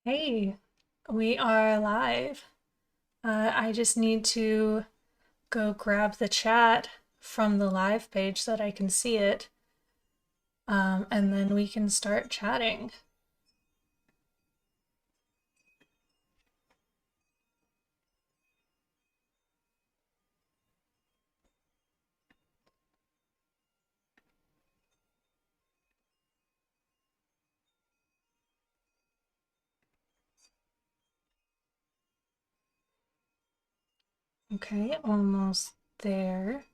Hey, we are live. I just need to go grab the chat from the live page so that I can see it, and then we can start chatting. Okay, almost there.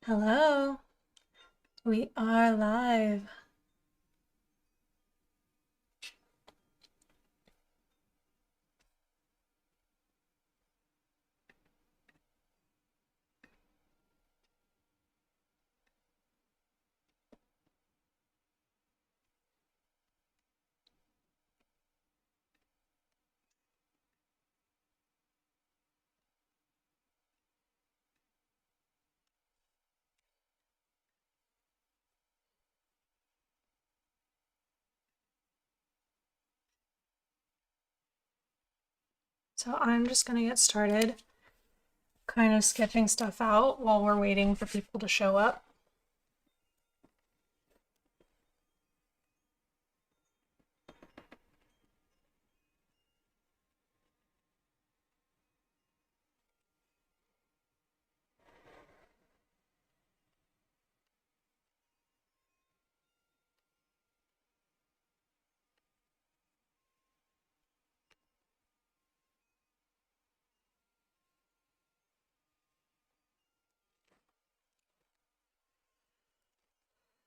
Hello, we are live. So I'm just gonna get started, kind of sketching stuff out while we're waiting for people to show up.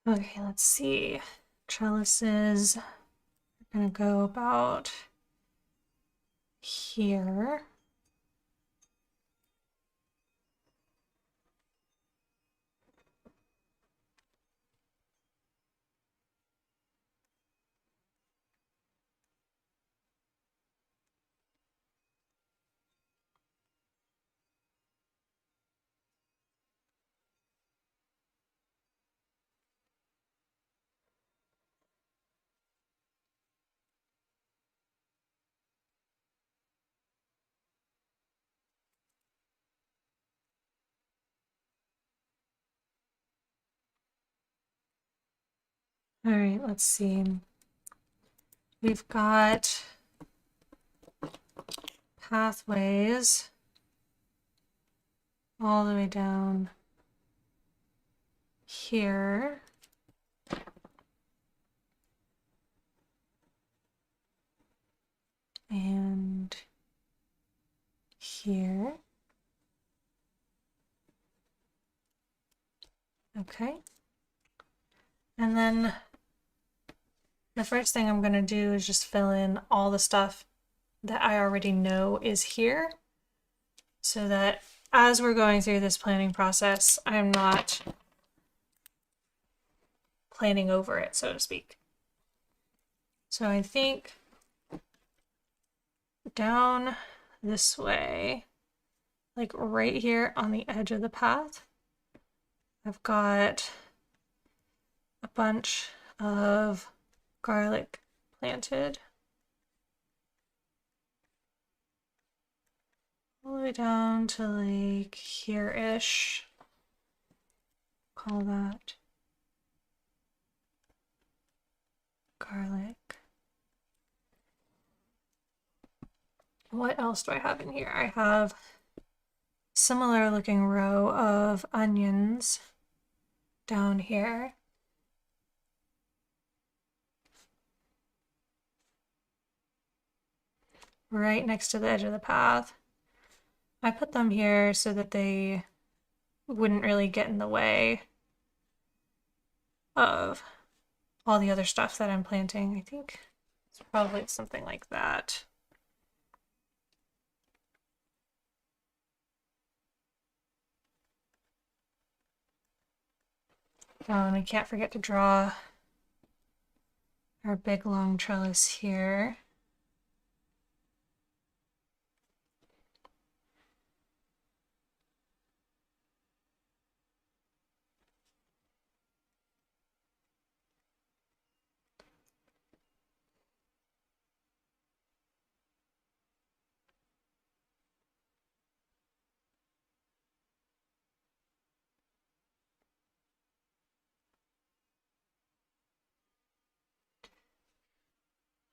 Okay, let's see. Trellises are gonna go about here. All right, let's see. We've got pathways all the way down here. And here. Okay. And then the first thing I'm going to do is just fill in all the stuff that I already know is here so that as we're going through this planning process, I'm not planning over it, so to speak. So I think down this way, like right here on the edge of the path, I've got a bunch of garlic planted all the way down to like here-ish. Call that garlic. What else do I have in here? I have similar looking row of onions down here. Right next to the edge of the path. I put them here so that they wouldn't really get in the way of all the other stuff that I'm planting. I think it's probably something like that. And I can't forget to draw our big long trellis here.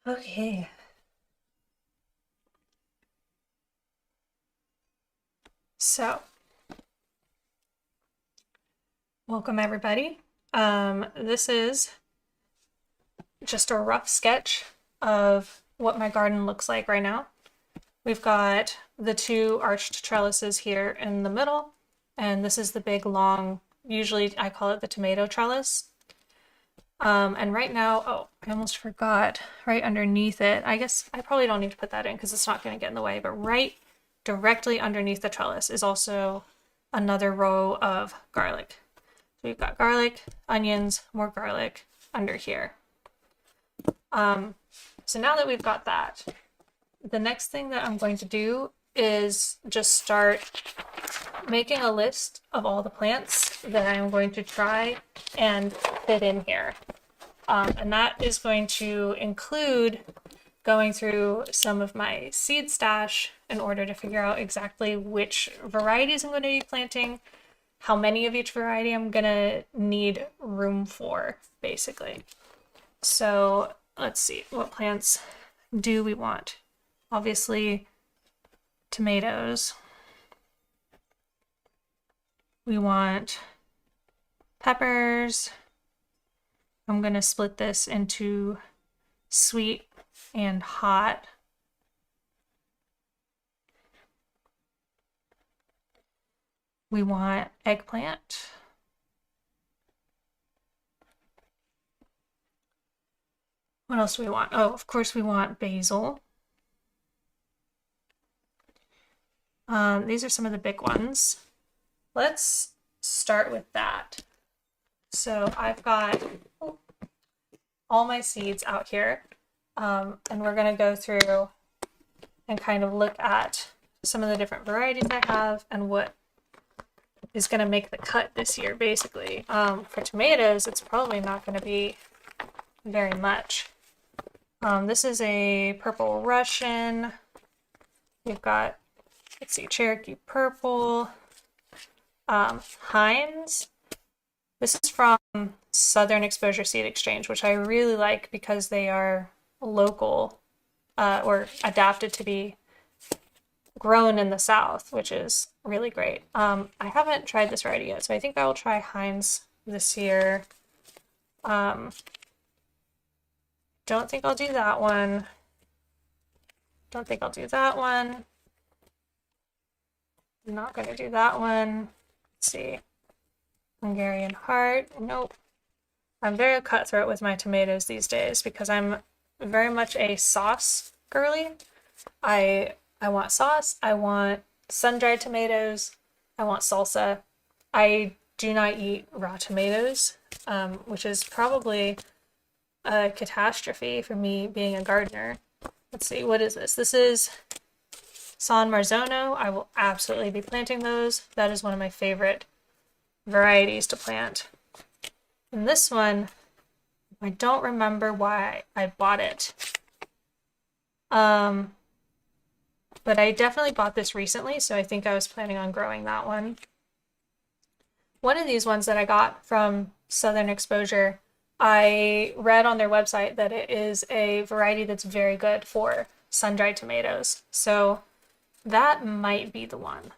Okay. So, welcome everybody. This is just a rough sketch of what my garden looks like right now. We've got the two arched trellises here in the middle, and this is the big long, usually I call it the tomato trellis. And right now, oh, I almost forgot, right underneath it, I guess I probably don't need to put that in because it's not going to get in the way, but right directly underneath the trellis is also another row of garlic. So we've got garlic, onions, more garlic under here. So now that we've got that, the next thing that I'm going to do is just start making a list of all the plants that I'm going to try and fit in here. And that is going to include going through some of my seed stash in order to figure out exactly which varieties I'm going to be planting, how many of each variety I'm going to need room for, basically. So let's see, what plants do we want? Obviously, tomatoes. We want peppers. I'm going to split this into sweet and hot. We want eggplant. What else do we want? Oh, of course we want basil. These are some of the big ones. Let's start with that. So I've got all my seeds out here, and we're going to go through and kind of look at some of the different varieties I have and what is going to make the cut this year, basically. For tomatoes, it's probably not going to be very much. This is a purple Russian. We've got, let's see, Cherokee purple. Heinz. This is from Southern Exposure Seed Exchange, which I really like because they are local or adapted to be grown in the South, which is really great. I haven't tried this variety yet, so I think I will try Heinz this year. Don't think I'll do that one. Don't think I'll do that one. I'm not going to do that one. Let's see. Hungarian heart. Nope. I'm very cutthroat with my tomatoes these days because I'm very much a sauce girly. I want sauce. I want sun-dried tomatoes. I want salsa. I do not eat raw tomatoes, which is probably a catastrophe for me being a gardener. Let's see, what is this? This is San Marzano. I will absolutely be planting those. That is one of my favorite varieties to plant. And this one, I don't remember why I bought it. But I definitely bought this recently, so I think I was planning on growing that one. One of these ones that I got from Southern Exposure, I read on their website that it is a variety that's very good for sun-dried tomatoes. So that might be the one.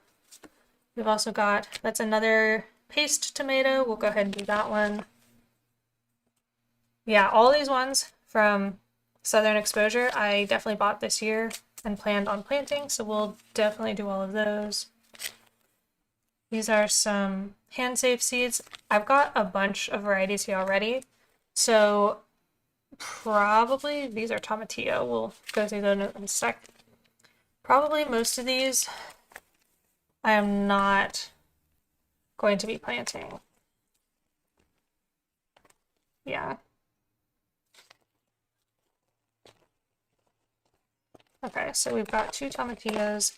We've also got, that's another paste tomato. We'll go ahead and do that one. Yeah, all these ones from Southern Exposure, I definitely bought this year. and planned on planting, so we'll definitely do all of those. These are some hand-saved seeds. I've got a bunch of varieties here already, so probably these are tomatillo. We'll go through those in a sec. Probably most of these I am not going to be planting. Yeah. Okay, so we've got 2 tomatillos.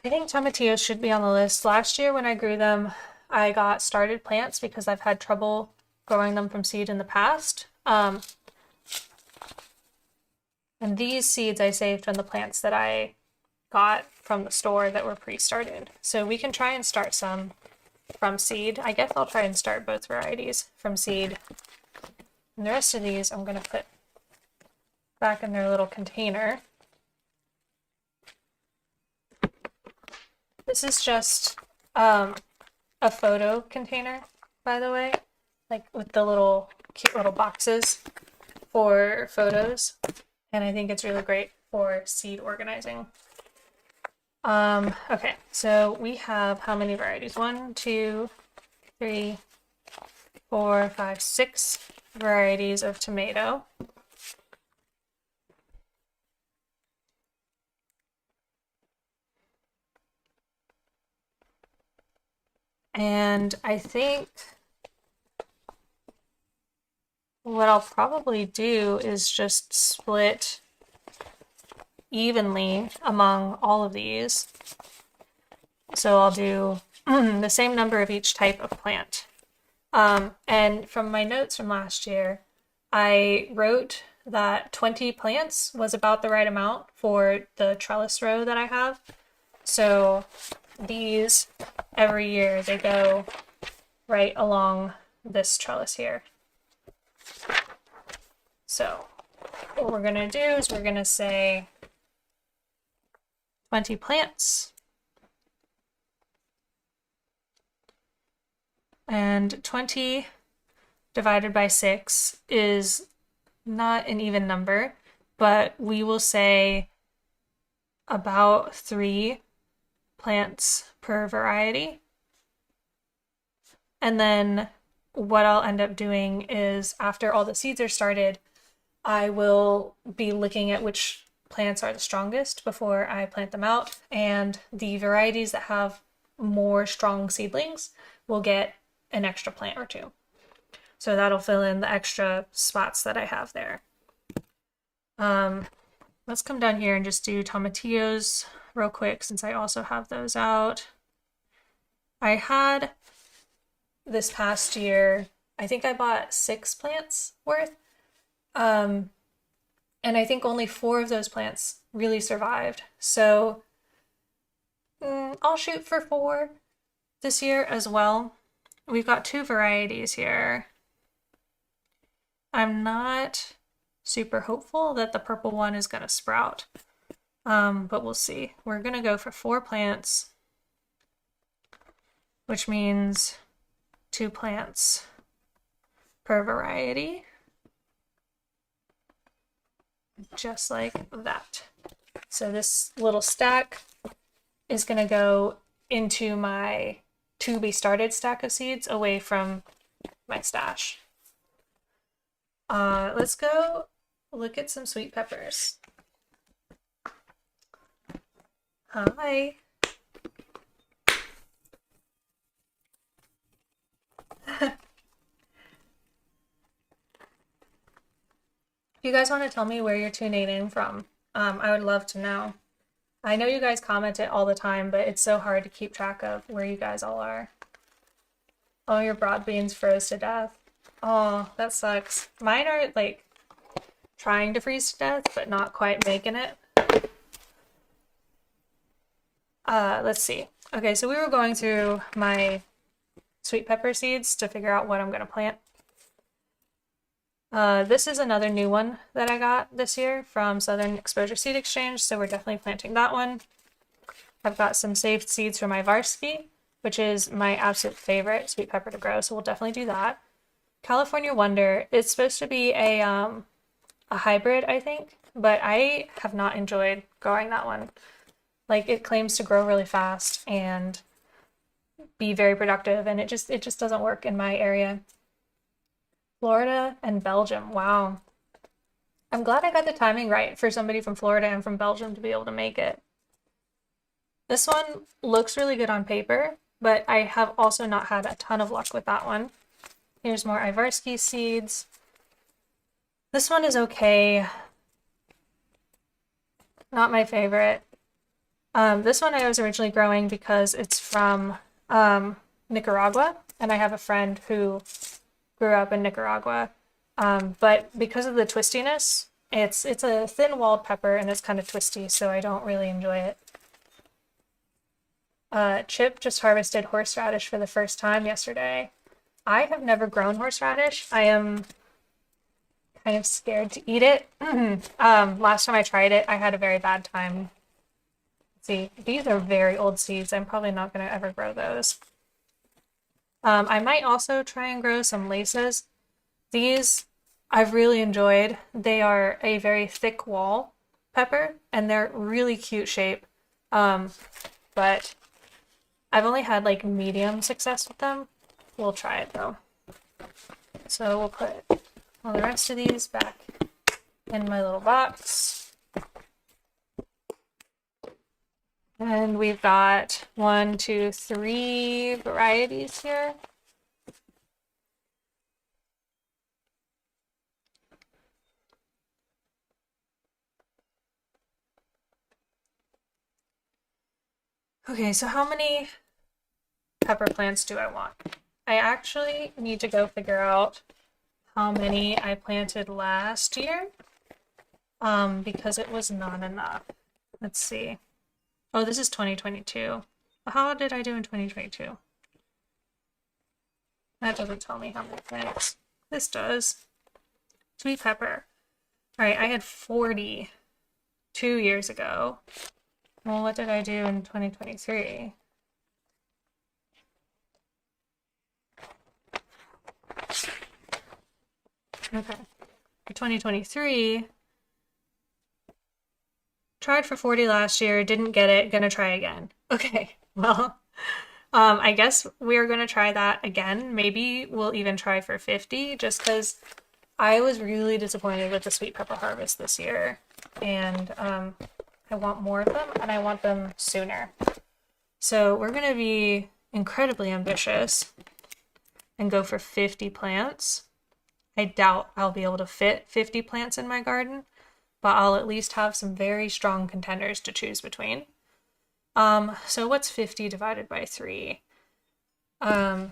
I think tomatillos should be on the list. Last year when I grew them, I got started plants because I've had trouble growing them from seed in the past. And these seeds I saved from the plants that I got from the store that were pre-started. So we can try and start some from seed. I guess I'll try and start both varieties from seed. And the rest of these I'm going to put back in their little container. This is just a photo container, by the way, like with the little cute little boxes for photos. And I think it's really great for seed organizing. Okay, so we have how many varieties? 1, 2, 3, 4, 5, 6 varieties of tomato. And I think what I'll probably do is just split evenly among all of these. So I'll do the same number of each type of plant. And from my notes from last year, I wrote that 20 plants was about the right amount for the trellis row that I have. So these, every year, they go right along this trellis here. So what we're going to do is we're going to say 20 plants. And 20 divided by 6 is not an even number, but we will say about 3 plants per variety. And then what I'll end up doing is after all the seeds are started, I will be looking at which plants are the strongest before I plant them out, and the varieties that have more strong seedlings will get an extra plant or 2. So that'll fill in the extra spots that I have there. Let's come down here and just do tomatillos real quick since I also have those out. I had this past year, I think I bought 6 plants worth. And I think only 4 of those plants really survived. So I'll shoot for 4 this year as well. We've got 2 varieties here. I'm not super hopeful that the purple one is going to sprout, but we'll see. We're going to go for 4 plants, which means 2 plants per variety. Just like that. So this little stack is going to go into my to be started stack of seeds away from my stash. Let's go look at some sweet peppers. Hi. If you guys want to tell me where you're tuning in from, I would love to know. I know you guys comment it all the time, but it's so hard to keep track of where you guys all are. Oh, your broad beans froze to death. Oh, that sucks. Mine are like trying to freeze to death, but not quite making it. Let's see. Okay, so we were going through my sweet pepper seeds to figure out what I'm going to plant. This is another new one that I got this year from Southern Exposure Seed Exchange, so we're definitely planting that one. I've got some saved seeds for my varsity, which is my absolute favorite sweet pepper to grow, so we'll definitely do that. California Wonder, it's supposed to be a hybrid, I think, but I have not enjoyed growing that one. Like, it claims to grow really fast and be very productive, and it just doesn't work in my area. Florida and Belgium. Wow. I'm glad I got the timing right for somebody from Florida and from Belgium to be able to make it. This one looks really good on paper, but I have also not had a ton of luck with that one. Here's more Ivarsky seeds. This one is okay. Not my favorite. This one I was originally growing because it's from Nicaragua, and I have a friend who grew up in Nicaragua. But because of the twistiness, it's a thin-walled pepper and it's kind of twisty, so I don't really enjoy it. Chip just harvested horseradish for the first time yesterday. I have never grown horseradish. I am kind of scared to eat it. Last time I tried it, I had a very bad time. Let's see, these are very old seeds. I'm probably not going to ever grow those. I might also try and grow some laces. These I've really enjoyed. They are a very thick wall pepper, and they're really cute shape. But I've only had like medium success with them. We'll try it though. So we'll put all the rest of these back in my little box. And we've got 1, 2, 3 varieties here. Okay, so how many pepper plants do I want? I actually need to go figure out how many I planted last year, because it was not enough. Let's see. Oh, this is 2022. How did I do in 2022? That doesn't tell me how many plants. This does. Sweet pepper. All right, I had 40 2 years ago. Well, what did I do in 2023? Okay. For 2023, tried for 40 last year, didn't get it, gonna try again. Okay, well, I guess we're gonna try that again. Maybe we'll even try for 50, just because I was really disappointed with the sweet pepper harvest this year. And I want more of them, and I want them sooner. So we're gonna be incredibly ambitious and go for 50 plants. I doubt I'll be able to fit 50 plants in my garden, but I'll at least have some very strong contenders to choose between. So what's 50 divided by 3? I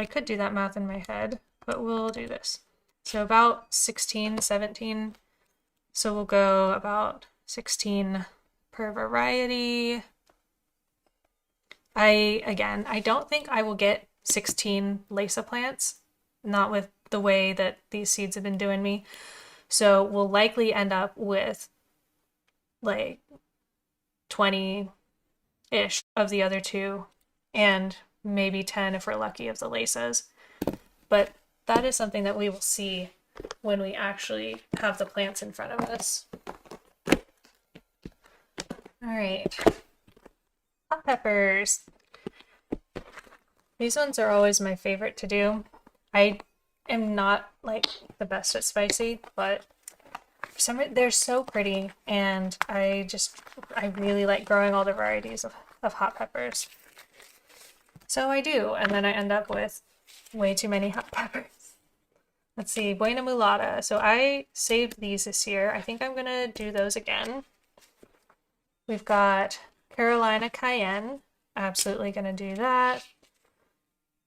could do that math in my head, but we'll do this. So about 16, 17. So we'll go about 16 per variety. I don't think I will get 16 Lesa plants, not with the way that these seeds have been doing me. So we'll likely end up with like 20-ish of the other two, and maybe 10 if we're lucky of the Lesas. But that is something that we will see when we actually have the plants in front of us. All right, hot peppers. These ones are always my favorite to do. I am not like the best at spicy, but for some reason they're so pretty, and I really like growing all the varieties of hot peppers. So I do, and then I end up with way too many hot peppers. Let's see, Buena Mulata. So I saved these this year. I think I'm gonna do those again. We've got Carolina Cayenne. Absolutely gonna do that.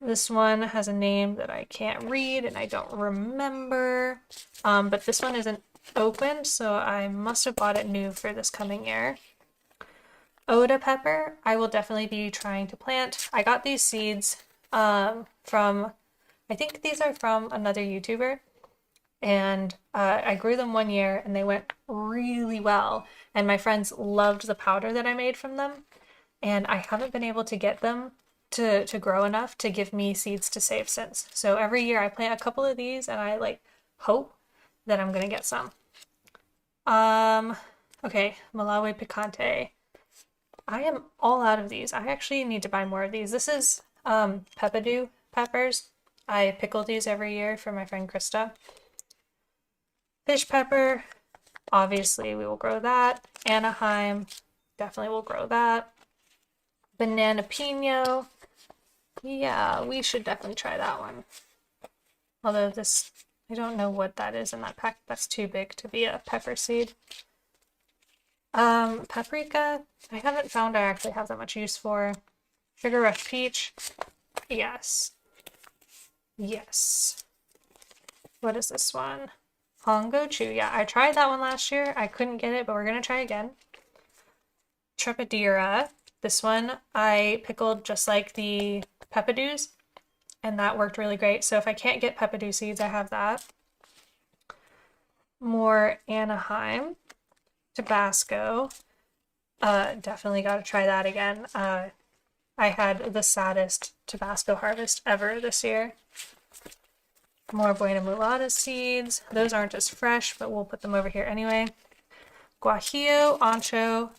This one has a name that I can't read and I don't remember, but this one isn't opened, so I must have bought it new for this coming year. Oda pepper, I will definitely be trying to plant. I got these seeds from, I think these are from another YouTuber, and I grew them one year and they went really well, and my friends loved the powder that I made from them, and I haven't been able to get them to grow enough to give me seeds to save since. So every year I plant a couple of these and I like hope that I'm gonna get some. Okay, Malawi picante. I am all out of these. I actually need to buy more of these. This is peppadew peppers. I pickle these every year for my friend Krista. Fish pepper, obviously we will grow that. Anaheim, definitely will grow that. Banana pino, yeah, we should definitely try that one. Although this, I don't know what that is in that pack. That's too big to be a pepper seed. Paprika, I haven't found I actually have that much use for. Sugar Rush Peach, yes. Yes. What is this one? Hongo Chew, yeah, I tried that one last year. I couldn't get it, but we're gonna try again. Trepadera, this one I pickled just like the peppadews, and that worked really great. So if I can't get peppadew seeds, I have that. More Anaheim. Tabasco. Definitely got to try that again. I had the saddest Tabasco harvest ever this year. More Buena Mulata seeds. Those aren't as fresh, but we'll put them over here anyway. Guajillo, ancho.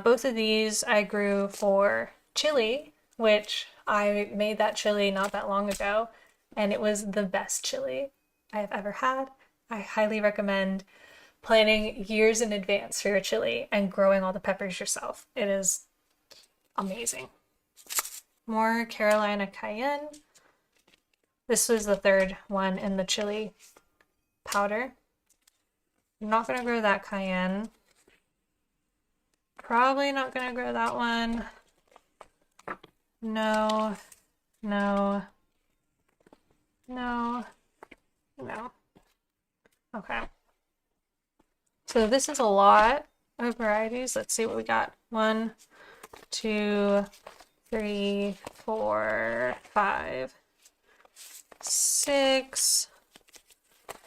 Both of these I grew for chili, which I made that chili not that long ago, and it was the best chili I have ever had. I highly recommend planning years in advance for your chili and growing all the peppers yourself. It is amazing. More Carolina cayenne. This was the third one in the chili powder. I'm not going to grow that cayenne. Probably not going to grow that one. No, no, no, no. Okay. So this is a lot of varieties. Let's see what we got. 1, 2, 3, 4, 5, 6,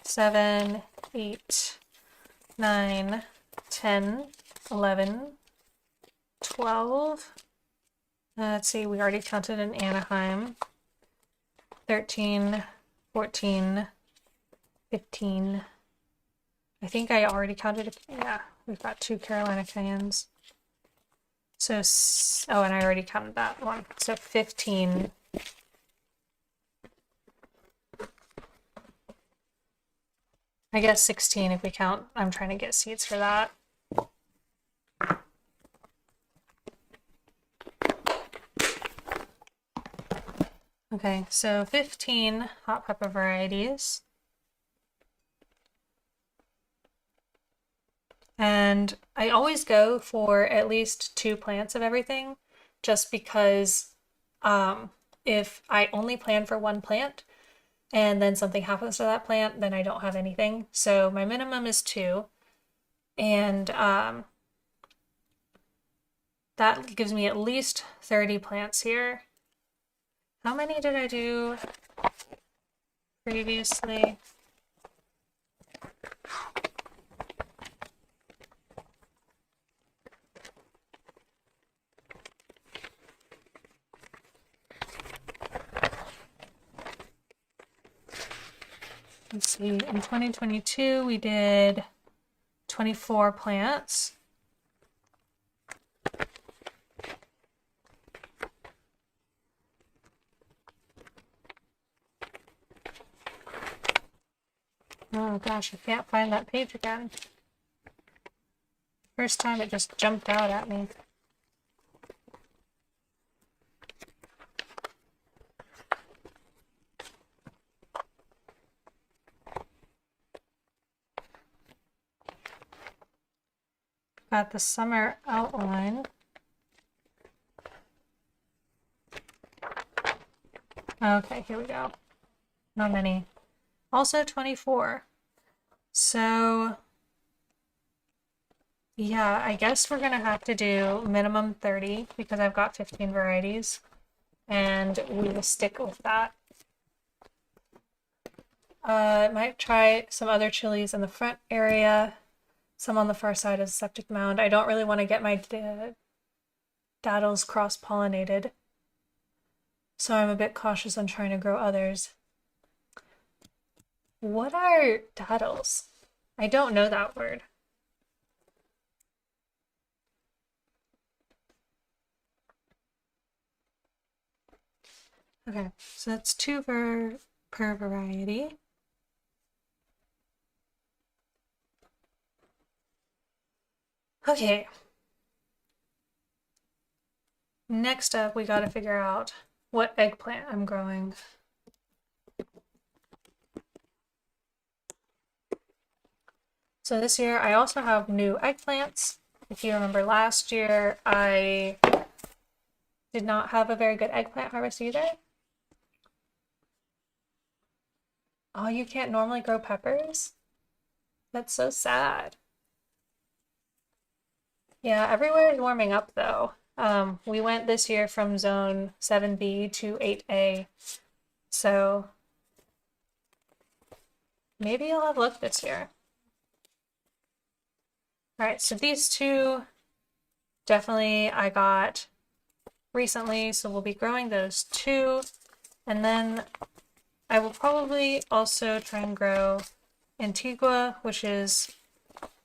7, 8, 9, 10, 11, 12. Let's see, we already counted in Anaheim. 13, 14, 15. I think I already counted. Yeah, we've got 2 Carolina cayennes. So, oh, and I already counted that one. So 15. I guess 16 if we count. I'm trying to get seeds for that. Okay, so 15 hot pepper varieties. And I always go for at least 2 plants of everything, just because if I only plan for 1 plant and then something happens to that plant, then I don't have anything. So my minimum is 2. And that gives me at least 30 plants here. How many did I do previously? Let's see, in 2022 we did 24 plants. Oh gosh, I can't find that page again. First time it just jumped out at me. Got the summer outline. Okay, here we go. Not many. Also 24. So yeah, I guess we're gonna have to do minimum 30 because I've got 15 varieties, and we will stick with that. I might try some other chilies in the front area, some on the far side of the septic mound. I don't really want to get my daddles cross-pollinated, so I'm a bit cautious on trying to grow others. What are daddles? I don't know that word. Okay, so that's 2 per variety. Okay. Next up, we got to figure out what eggplant I'm growing. So this year I also have new eggplants. If you remember last year, I did not have a very good eggplant harvest either. Oh, you can't normally grow peppers? That's so sad. Yeah, everywhere is warming up though. We went this year from zone 7B to 8A, so maybe I'll have luck this year. All right, so these two definitely I got recently, so we'll be growing those too. And then I will probably also try and grow Antigua, which is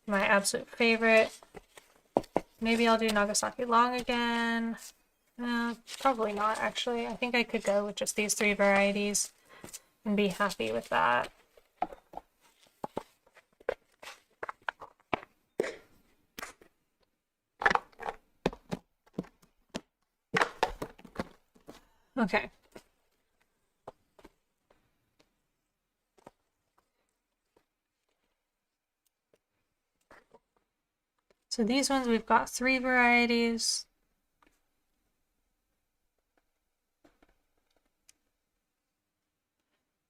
my absolute favorite. Maybe I'll do Nagasaki Long again. Probably not, actually. I think I could go with just these 3 varieties and be happy with that. Okay. So these ones, we've got 3 varieties.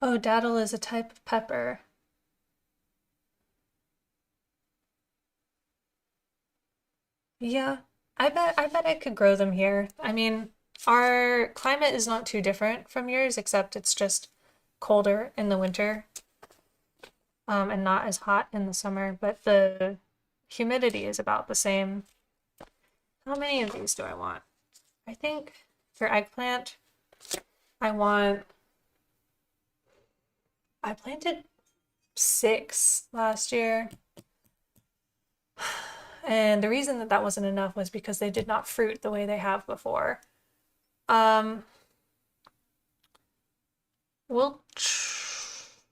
Oh, daddle is a type of pepper. Yeah, I bet I could grow them here. I mean, our climate is not too different from yours, except it's just colder in the winter, and not as hot in the summer, but the humidity is about the same. How many of these do I want? I think for eggplant, I planted 6 last year. And the reason that that wasn't enough was because they did not fruit the way they have before. We'll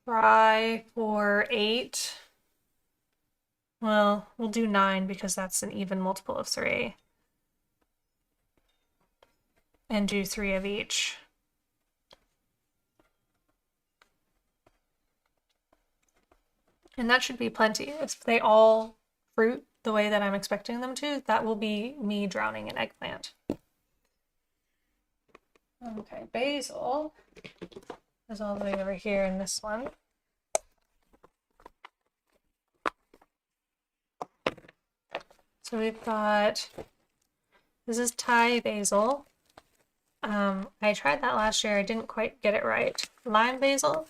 try for 8. Well, we'll do 9 because that's an even multiple of 3. And do 3 of each. And that should be plenty. If they all fruit the way that I'm expecting them to, that will be me drowning in eggplant. Okay, basil is all the way over here in this one. So we've got, this is Thai basil. I tried that last year. I didn't quite get it right. Lime basil.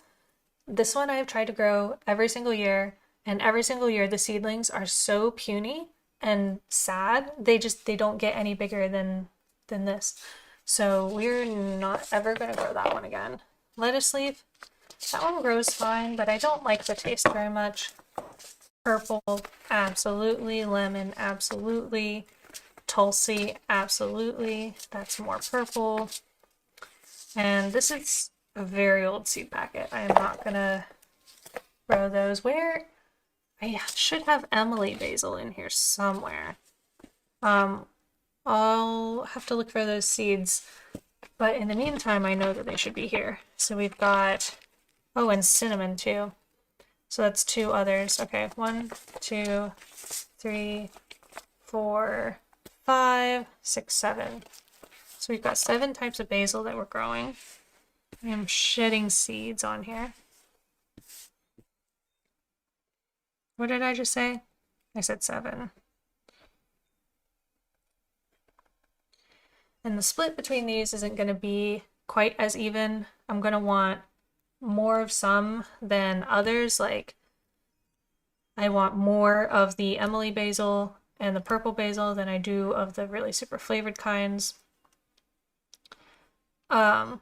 This one I've tried to grow every single year, and every single year the seedlings are so puny and sad. They don't get any bigger than this. So we're not ever gonna grow that one again. Lettuce leaf. That one grows fine, but I don't like the taste very much. Purple, absolutely. Lemon, absolutely. Tulsi, absolutely. That's more purple. And this is a very old seed packet. I am not gonna grow those. Where? I should have Emily basil in here somewhere. I'll have to look for those seeds. But in the meantime, I know that they should be here. So we've got, oh, and cinnamon too. So that's 2 others. Okay, 1, 2, 3, 4, 5, 6, 7. So we've got 7 types of basil that we're growing. I am shedding seeds on here. What did I just say? I said 7. And the split between these isn't going to be quite as even. I'm going to want more of some than others. Like, I want more of the Emily basil and the purple basil than I do of the really super flavored kinds. I'm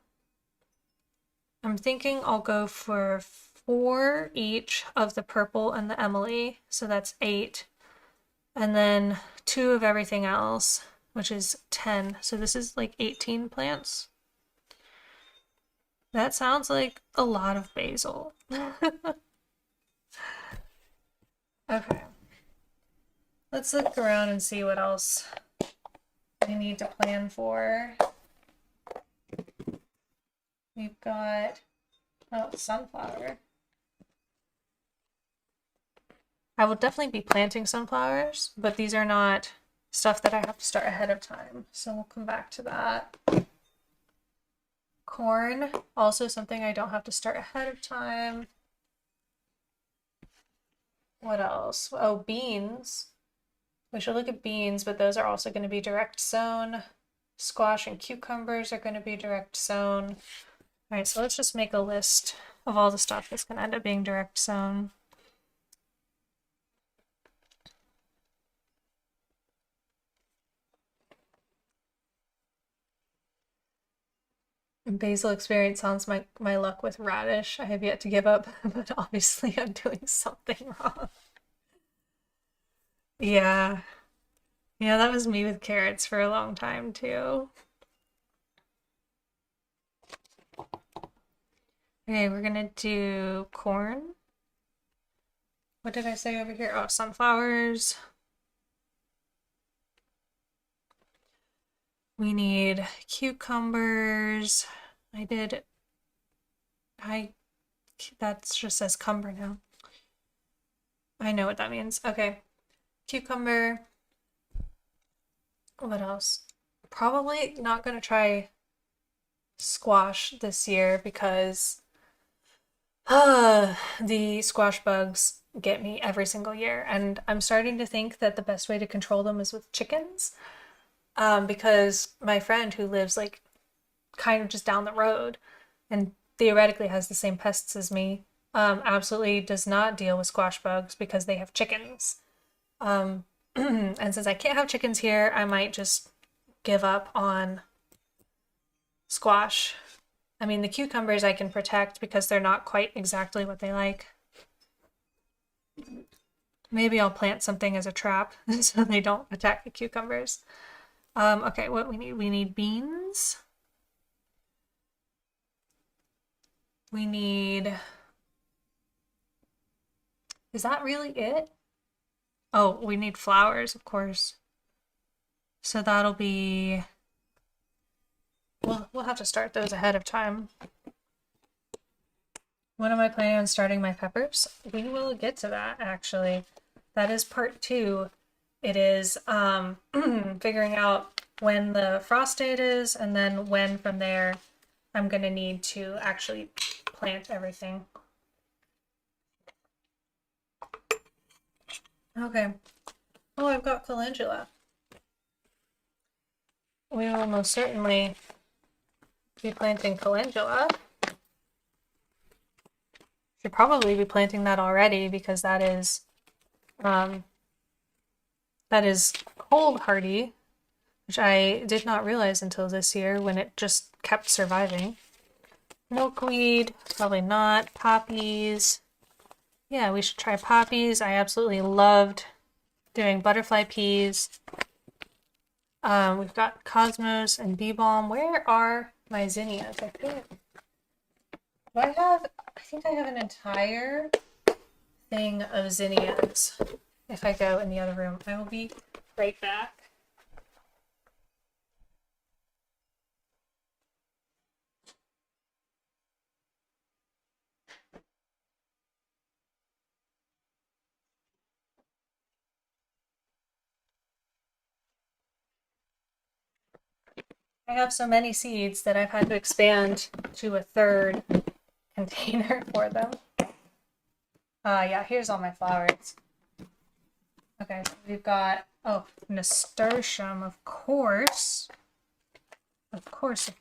thinking I'll go for 4 each of the purple and the Emily, so that's 8. And then 2 of everything else, which is 10. So this is like 18 plants. That sounds like a lot of basil. Okay. Let's look around and see what else we need to plan for. We've got, oh, sunflower. I will definitely be planting sunflowers, but these are not stuff that I have to start ahead of time. So we'll come back to that. Corn, also something I don't have to start ahead of time. What else? Oh, beans. We should look at beans, but those are also going to be direct sown. Squash and cucumbers are going to be direct sown. All right, so let's just make a list of all the stuff that's going to end up being direct sown. Basil experience sounds like my luck with radish. I have yet to give up, but obviously I'm doing something wrong. Yeah. Yeah, that was me with carrots for a long time too. Okay, we're gonna do corn. What did I say over here? Oh, sunflowers. We need cucumbers. That just says cumber now. I know what that means. Okay. Cucumber. What else? Probably not gonna try squash this year because the squash bugs get me every single year, and I'm starting to think that the best way to control them is with chickens. Because my friend who lives like kind of just down the road and theoretically has the same pests as me, absolutely does not deal with squash bugs because they have chickens. And since I can't have chickens here, I might just give up on squash. I mean, the cucumbers I can protect because they're not quite exactly what they like. Maybe I'll plant something as a trap so they don't attack the cucumbers. Okay, what we need beans. We need, is that really it? Oh, we need flowers, of course. So that'll be, we'll have to start those ahead of time. When am I planning on starting my peppers? We will get to that, actually. That is part 2. It is figuring out when the frost date is, and then when from there I'm going to need to actually plant everything. Okay. Oh, I've got calendula. We will most certainly be planting calendula. Should probably be planting that already because that is cold hardy, which I did not realize until this year when it just kept surviving. Milkweed, probably not. Poppies. Yeah, we should try poppies. I absolutely loved doing butterfly peas. We've got cosmos and bee balm. Where are my zinnias? I think I have an entire thing of zinnias. If I go in the other room, I will be right back. I have so many seeds that I've had to expand to a 3rd container for them. Yeah, here's all my flowers. Okay, so we've got, oh, nasturtium, of course. Of course.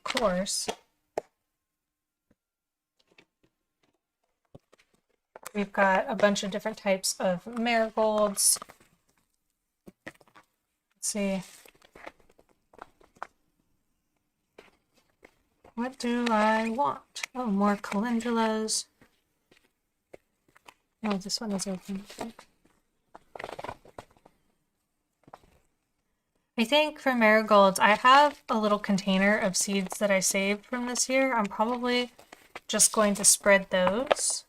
We've got a bunch of different types of marigolds. Let's see. What do I want? Oh, more calendulas. Oh, this one is open. I think for marigolds, I have a little container of seeds that I saved from this year. I'm probably just going to spread those.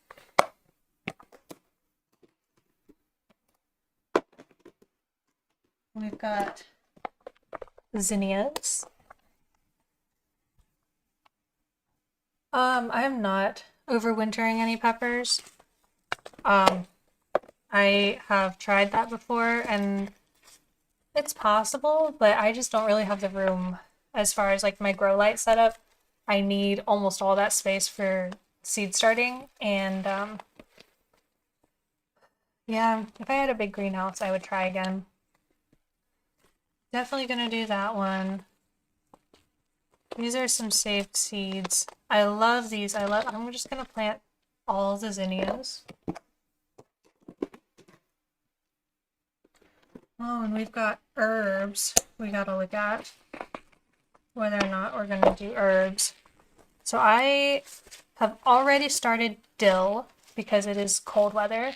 We've got zinnias. I am not overwintering any peppers. I have tried that before and it's possible, but I just don't really have the room as far as like my grow light setup. I need almost all that space for seed starting, and yeah, if I had a big greenhouse, I would try again. Definitely gonna do that one. These are some saved seeds. I love these. I'm just gonna plant all the zinnias. Oh, and we've got herbs we gotta look at whether or not we're gonna do herbs. So I have already started dill because it is cold weather.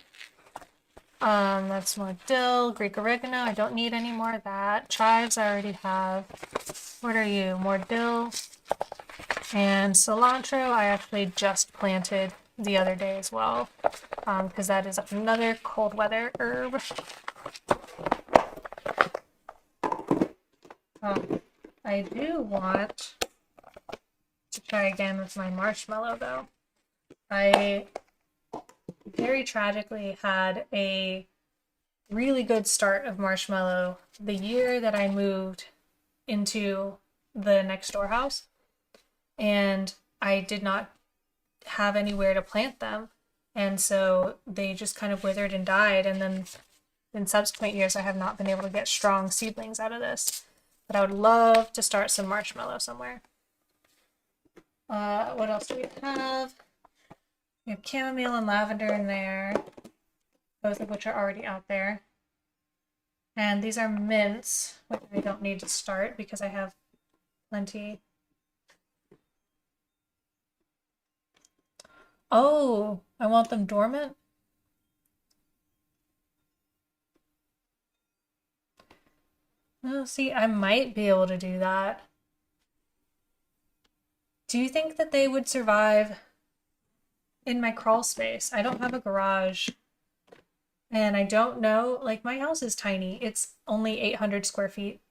That's more dill, Greek oregano. I don't need any more of that. Chives I already have. What are you? More dill. And cilantro I actually just planted the other day as well, because that is another cold weather herb. I do want to try again with my marshmallow though. I very tragically had a really good start of marshmallow the year that I moved into the next door house, and I did not have anywhere to plant them, and so they just kind of withered and died, and then in subsequent years I have not been able to get strong seedlings out of this, but I would love to start some marshmallow somewhere. What else do we have? We have chamomile and lavender in there, both of which are already out there. And these are mints, which I don't need to start because I have plenty. Oh, I want them dormant? Oh, see, I might be able to do that. Do you think that they would survive in my crawl space? I don't have a garage. And I don't know, like my house is tiny. It's only 800 square feet.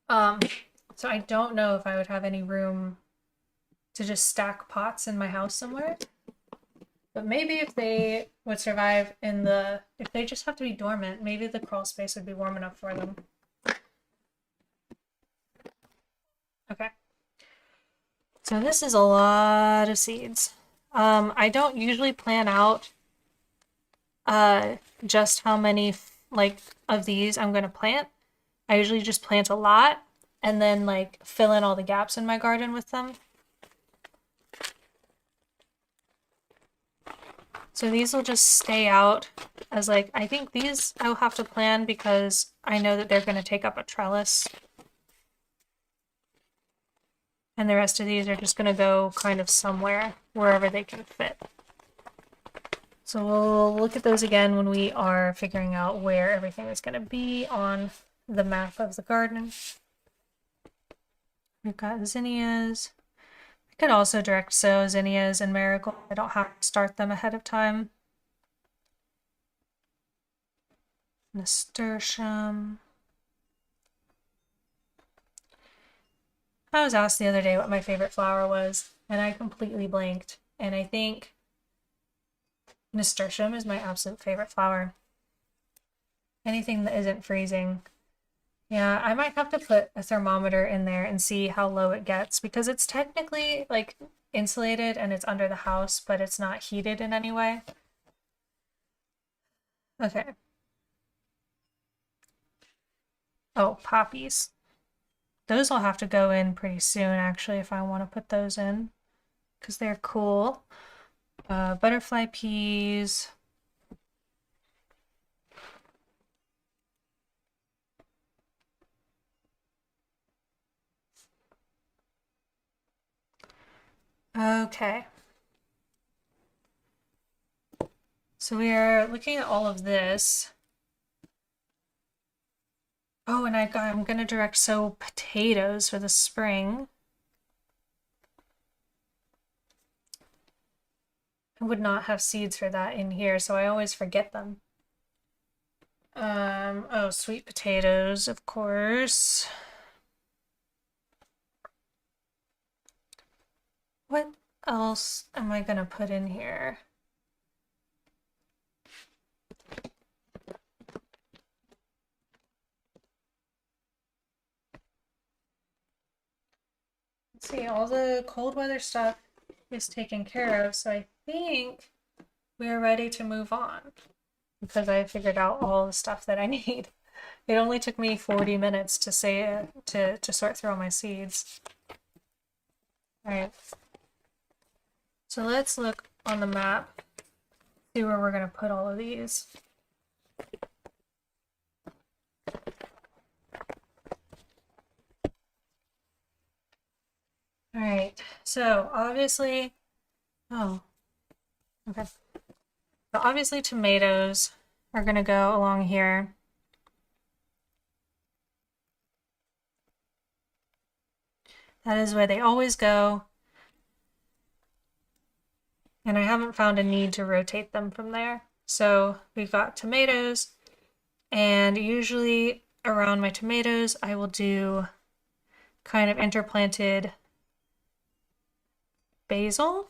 So I don't know if I would have any room to just stack pots in my house somewhere. But maybe if they would survive if they just have to be dormant, maybe the crawl space would be warm enough for them. Okay. So this is a lot of seeds. I don't usually plan out just how many like of these I'm gonna plant. I usually just plant a lot and then like fill in all the gaps in my garden with them. So these will just stay out as like, I think these I'll have to plan because I know that they're going to take up a trellis. And the rest of these are just going to go kind of somewhere, wherever they can fit. So we'll look at those again when we are figuring out where everything is going to be on the map of the garden. We've got zinnias. I could also direct sow zinnias and marigold. I don't have to start them ahead of time. Nasturtium. I was asked the other day what my favorite flower was, and I completely blanked. And I think nasturtium is my absolute favorite flower. Anything that isn't freezing. Yeah, I might have to put a thermometer in there and see how low it gets because it's technically like insulated and it's under the house, but it's not heated in any way. Okay. Oh, poppies. Those will have to go in pretty soon, actually, if I want to put those in, because they're cool. Butterfly peas. Okay. So we are looking at all of this. Oh, and I'm gonna direct sow potatoes for the spring. I would not have seeds for that in here, so I always forget them. Oh, sweet potatoes, of course. What else am I gonna put in here? Let's see, all the cold weather stuff is taken care of, so I think we are ready to move on because I figured out all the stuff that I need. It only took me 40 minutes to sort through all my seeds. All right. So let's look on the map, see where we're going to put all of these. All right, so obviously, oh, okay. So obviously tomatoes are going to go along here. That is where they always go. And I haven't found a need to rotate them from there. So we've got tomatoes, and usually around my tomatoes, I will do kind of interplanted basil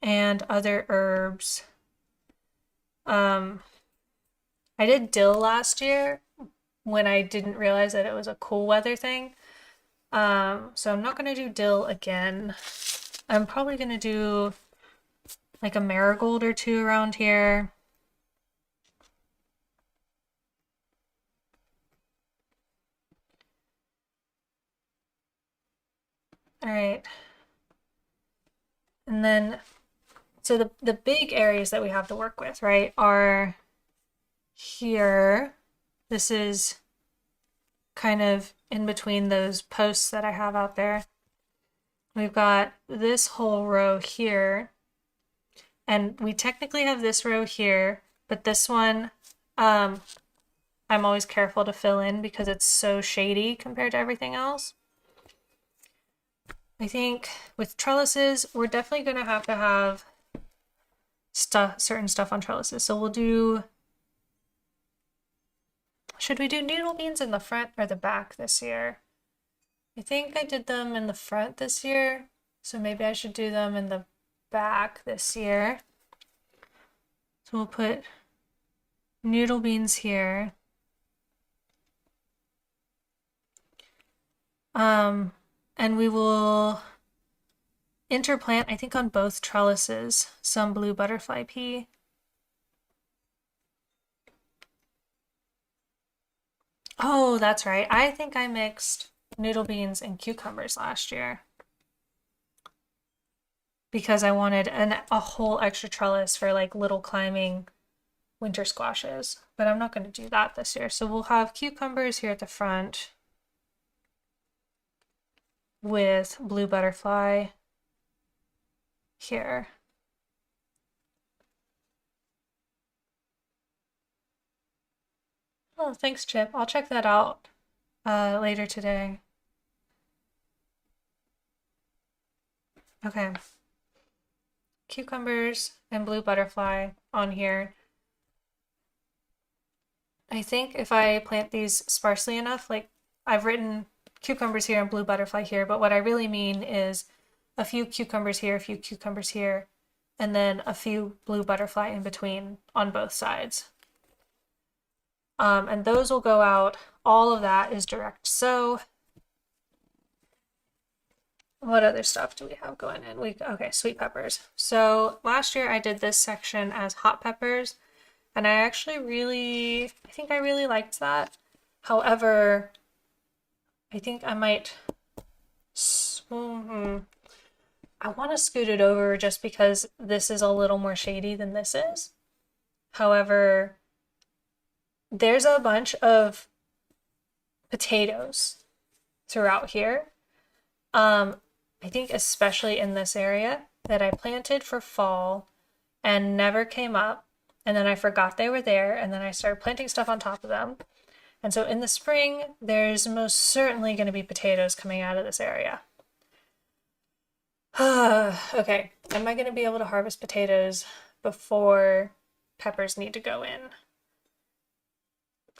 and other herbs. I did dill last year when I didn't realize that it was a cool weather thing. So I'm not going to do dill again. I'm probably going to do like a marigold or two around here. All right. And then, so the big areas that we have to work with, right, are here. This is kind of in between those posts that I have out there. We've got this whole row here, and we technically have this row here, but this one, I'm always careful to fill in because it's so shady compared to everything else. I think with trellises, we're definitely going to have certain stuff on trellises. So we'll do, should we do noodle beans in the front or the back this year? I think I did them in the front this year, so maybe I should do them in the back this year. So we'll put noodle beans here. And we will interplant, I think on both trellises, some blue butterfly pea. Oh, that's right. I think I mixed noodle beans and cucumbers last year because I wanted a whole extra trellis for like little climbing winter squashes, but I'm not going to do that this year. So we'll have cucumbers here at the front with blue butterfly here. Oh, thanks, Chip. I'll check that out later today. Okay. Cucumbers and blue butterfly on here. I think if I plant these sparsely enough, like I've written cucumbers here and blue butterfly here, but what I really mean is a few cucumbers here, a few cucumbers here, and then a few blue butterfly in between on both sides. And those will go out. All of that is direct sow. What other stuff do we have going in? Okay, sweet peppers. So last year I did this section as hot peppers, and I think I really liked that. However, I think I might, I want to scoot it over just because this is a little more shady than this is. However, there's a bunch of potatoes throughout here. I think especially in this area that I planted for fall, and never came up. And then I forgot they were there, and then I started planting stuff on top of them. And so in the spring, there's most certainly going to be potatoes coming out of this area. Okay, am I going to be able to harvest potatoes before peppers need to go in?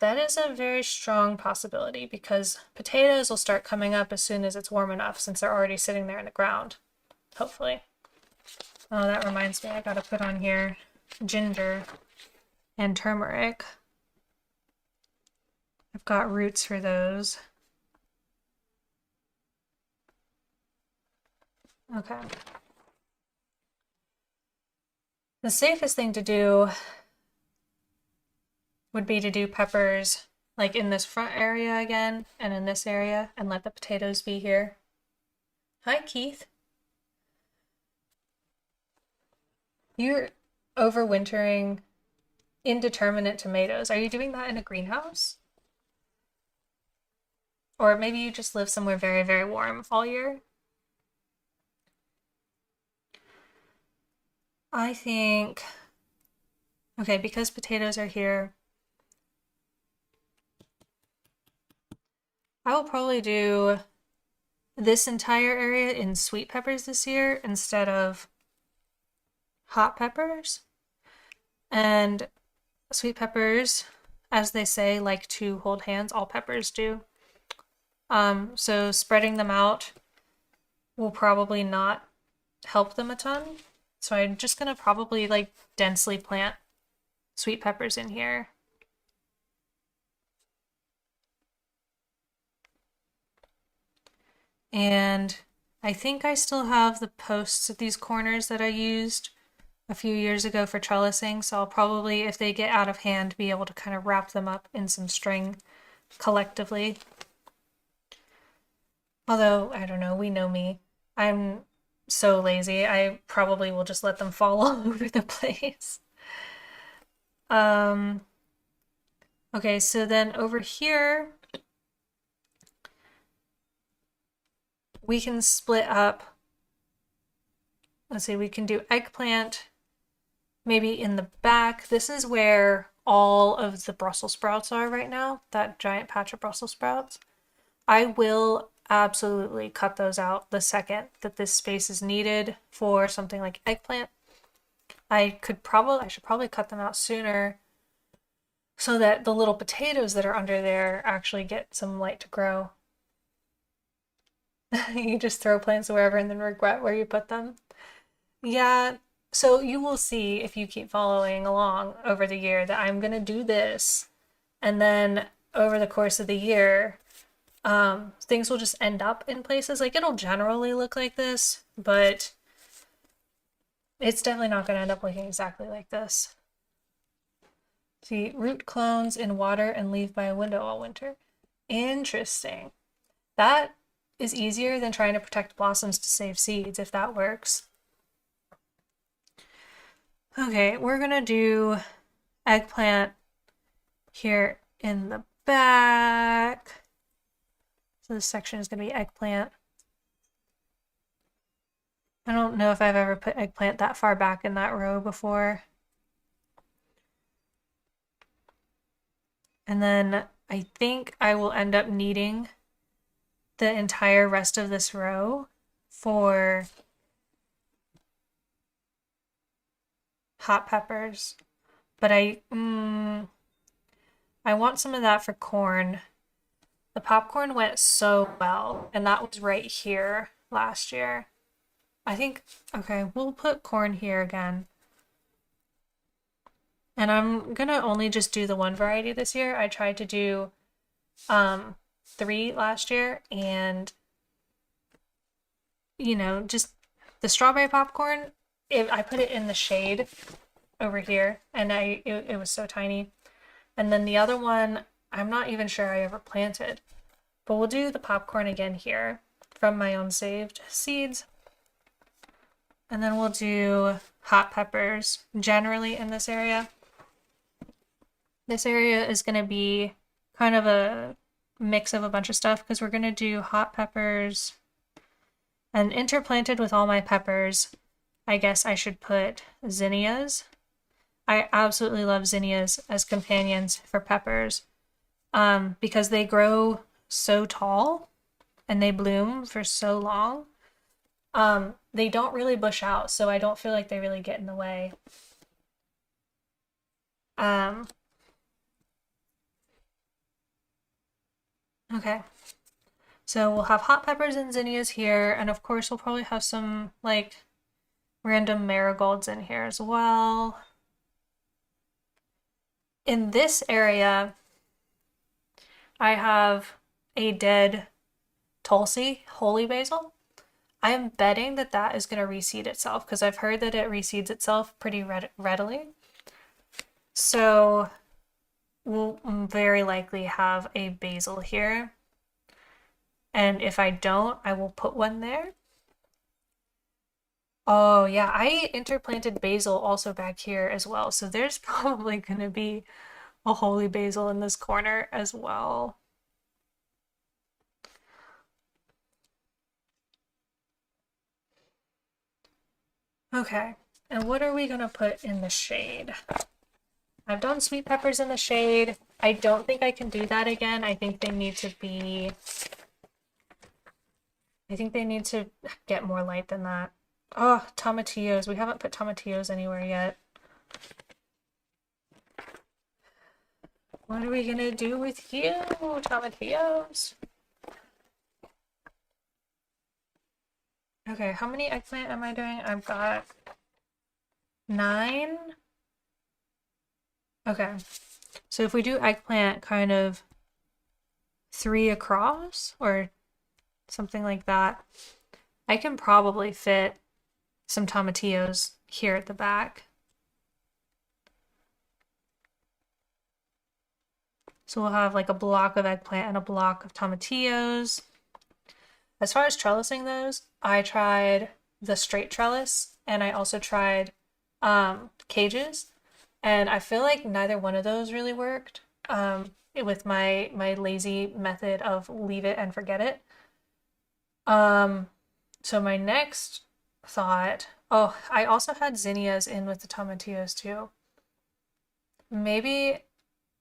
That is a very strong possibility because potatoes will start coming up as soon as it's warm enough since they're already sitting there in the ground, hopefully. Oh, that reminds me, I gotta put on here ginger and turmeric. I've got roots for those. Okay. The safest thing to do would be to do peppers like in this front area again and in this area and let the potatoes be here. Hi, Keith. You're overwintering indeterminate tomatoes. Are you doing that in a greenhouse? Or maybe you just live somewhere very, very warm all year? I think, okay, because potatoes are here, I will probably do this entire area in sweet peppers this year instead of hot peppers. And sweet peppers, as they say, like to hold hands. All peppers do. So spreading them out will probably not help them a ton. So I'm just gonna probably like densely plant sweet peppers in here. And I think I still have the posts at these corners that I used a few years ago for trellising, so I'll probably, if they get out of hand, be able to kind of wrap them up in some string collectively. Although, I don't know, we know me. I'm so lazy, I probably will just let them fall all over the place. Okay, so then over here, we can split up, let's see, we can do eggplant maybe in the back. This is where all of the Brussels sprouts are right now, that giant patch of Brussels sprouts. I will absolutely cut those out the second that this space is needed for something like eggplant. I should probably cut them out sooner so that the little potatoes that are under there actually get some light to grow. You just throw plants wherever and then regret where you put them. Yeah, so you will see if you keep following along over the year that I'm gonna do this, and then over the course of the year, things will just end up in places. Like it'll generally look like this, but it's definitely not gonna end up looking exactly like this. See, root clones in water and leave by a window all winter. Interesting. That is easier than trying to protect blossoms to save seeds, if that works. Okay, we're gonna do eggplant here in the back. So this section is gonna be eggplant. I don't know if I've ever put eggplant that far back in that row before. And then I think I will end up needing the entire rest of this row for hot peppers. But I want some of that for corn. The popcorn went so well, and that was right here last year. I think, okay, we'll put corn here again. And I'm gonna only just do the one variety this year. I tried to do 3 last year, and you know, just the strawberry popcorn, I put it in the shade over here, and it was so tiny. And then the other one, I'm not even sure I ever planted, but we'll do the popcorn again here from my own saved seeds. And then we'll do hot peppers generally in this area. This area is going to be kind of a mix of a bunch of stuff because we're going to do hot peppers and interplanted with all my peppers. I guess I should put zinnias. I absolutely love zinnias as companions for peppers because they grow so tall and they bloom for so long. They don't really bush out, so I don't feel like they really get in the way. Okay. So we'll have hot peppers and zinnias here, and of course we'll probably have some like random marigolds in here as well. In this area, I have a dead Tulsi, holy basil. I am betting that that is going to reseed itself because I've heard that it reseeds itself pretty readily. So we'll very likely have a basil here. And if I don't, I will put one there. Oh yeah, I interplanted basil also back here as well. So there's probably going to be a holy basil in this corner as well. Okay, and what are we going to put in the shade? I've done sweet peppers in the shade. I don't think I can do that again. I think they need to get more light than that. Oh, tomatillos. We haven't put tomatillos anywhere yet. What are we gonna do with you, tomatillos? Okay, how many eggplant am I doing? I've got 9. Okay, so if we do eggplant kind of 3 across or something like that, I can probably fit some tomatillos here at the back. So we'll have like a block of eggplant and a block of tomatillos. As far as trellising those, I tried the straight trellis and I also tried cages, and I feel like neither one of those really worked with my lazy method of leave it and forget it. So my next thought, oh, I also had zinnias in with the tomatillos too. Maybe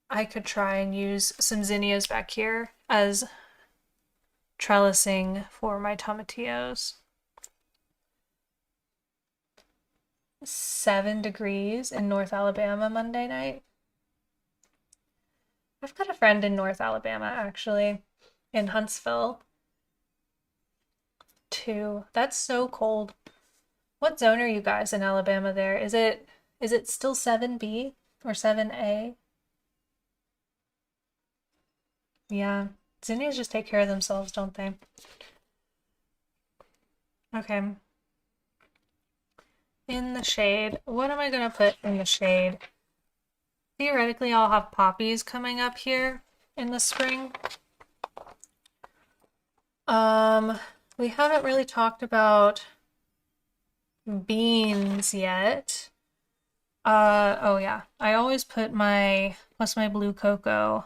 I could try and use some zinnias back here as trellising for my tomatillos. 7 degrees in North Alabama Monday night. I've got a friend in North Alabama actually, in Huntsville too. That's so cold. What zone are you guys in Alabama there? Is it still 7B or 7A? Yeah, zinnias just take care of themselves, don't they? Okay. In the shade, what am I gonna put in the shade? Theoretically, I'll have poppies coming up here in the spring. We haven't really talked about beans yet. Oh yeah, I always put my blue cocoa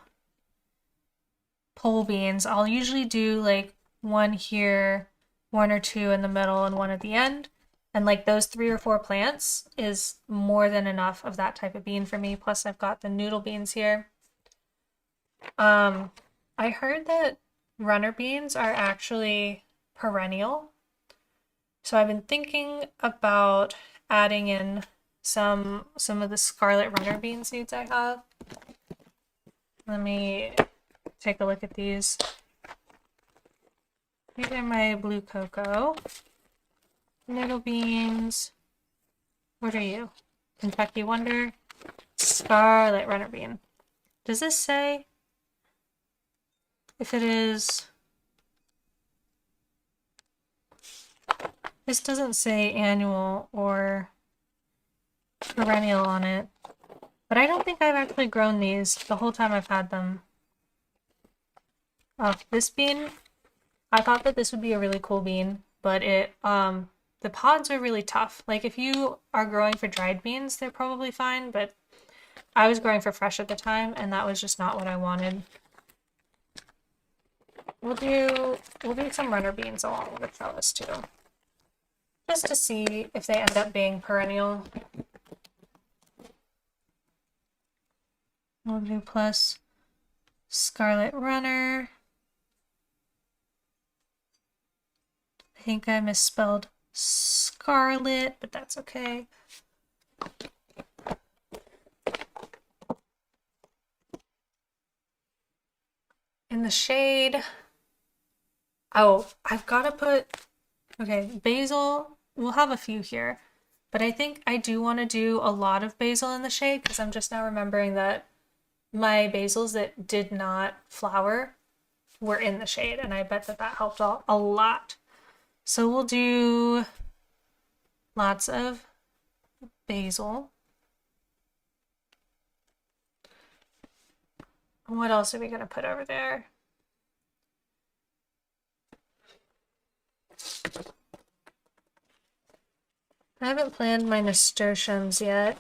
pole beans. I'll usually do like one here, 1 or 2 in the middle, and 1 at the end. And like those 3 or 4 plants is more than enough of that type of bean for me. Plus I've got the noodle beans here. I heard that runner beans are actually perennial. So I've been thinking about adding in some of the scarlet runner bean seeds I have. Let me take a look at these. These are my blue cocoa. Noodle beans. What are you? Kentucky Wonder. Scarlet runner bean. Does this say if it is? This doesn't say annual or perennial on it, but I don't think I've actually grown these the whole time I've had them. Oh, this bean, I thought that this would be a really cool bean, but the pods are really tough. Like if you are growing for dried beans, they're probably fine, but I was growing for fresh at the time, and that was just not what I wanted. We'll do some runner beans along with the trellis too. just to see if they end up being perennial. We'll do plus Scarlet Runner. I think I misspelled Scarlet, but that's okay. In the shade, oh, I've got to put, okay, basil, we'll have a few here, but I think I do want to do a lot of basil in the shade because I'm just now remembering that my basils that did not flower were in the shade, and I bet that that helped a lot. So we'll do lots of basil. What else are we going to put over there? I haven't planned my nasturtiums yet.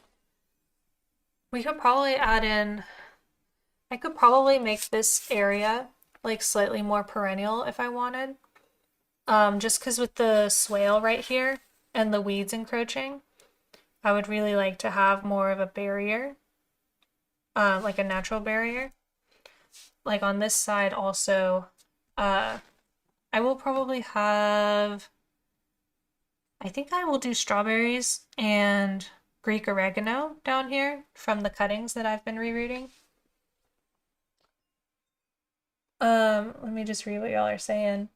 We could probably add in, I could probably make this area like slightly more perennial if I wanted. Just because with the swale right here and the weeds encroaching, I would really like to have more of a barrier, like a natural barrier. Like on this side also, I will probably have, I think I will do strawberries and Greek oregano down here from the cuttings that I've been rereading. Let me just read what y'all are saying.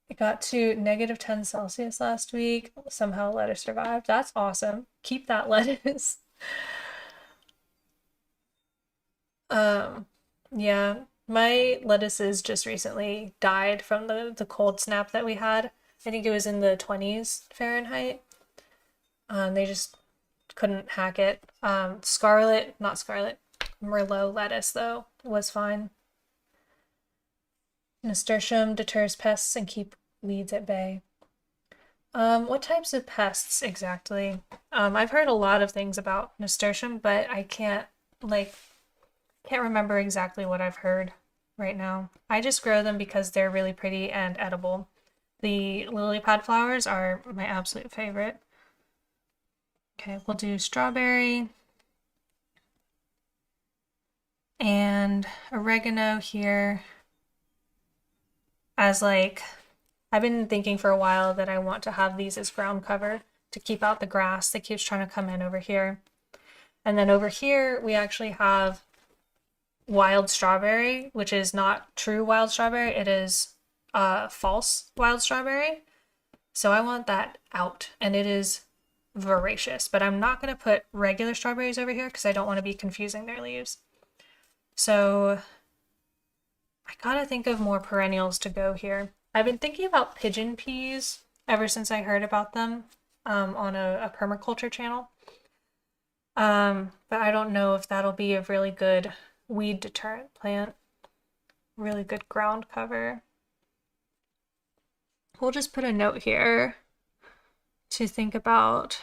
It got to -10 Celsius last week. Somehow lettuce survived. That's awesome. Keep that lettuce. Yeah, my lettuces just recently died from the cold snap that we had. I think it was in the 20s Fahrenheit. They just couldn't hack it. Not scarlet, Merlot lettuce though was fine. Nasturtium deters pests and keep weeds at bay. What types of pests exactly? I've heard a lot of things about nasturtium, but I can't remember exactly what I've heard right now. I just grow them because they're really pretty and edible. The lily pad flowers are my absolute favorite. Okay, we'll do strawberry and oregano here as I've been thinking for a while that I want to have these as ground cover to keep out the grass that keeps trying to come in over here. And then over here, we actually have wild strawberry, which is not true wild strawberry. It is false wild strawberry. So I want that out, and it is voracious. But I'm not going to put regular strawberries over here because I don't want to be confusing their leaves. So I gotta think of more perennials to go here. I've been thinking about pigeon peas ever since I heard about them on a permaculture channel. But I don't know if that'll be a really good weed deterrent plant. Really good ground cover. We'll just put a note here to think about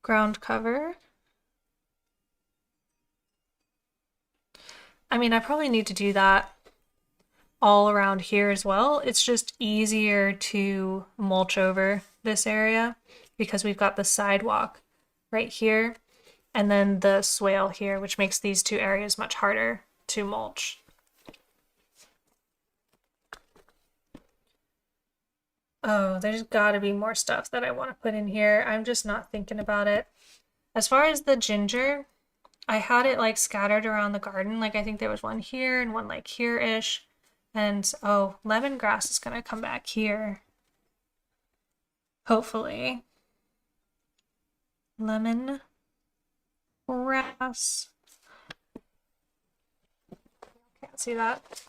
ground cover. I mean, I probably need to do that all around here as well. It's just easier to mulch over this area because we've got the sidewalk right here and then the swale here, which makes these two areas much harder to mulch. Oh, there's got to be more stuff that I want to put in here. I'm just not thinking about it. As far as the ginger, I had it scattered around the garden. I think there was one here and one here-ish. And oh, lemongrass is gonna come back here. Hopefully. Lemon grass. Can't see that.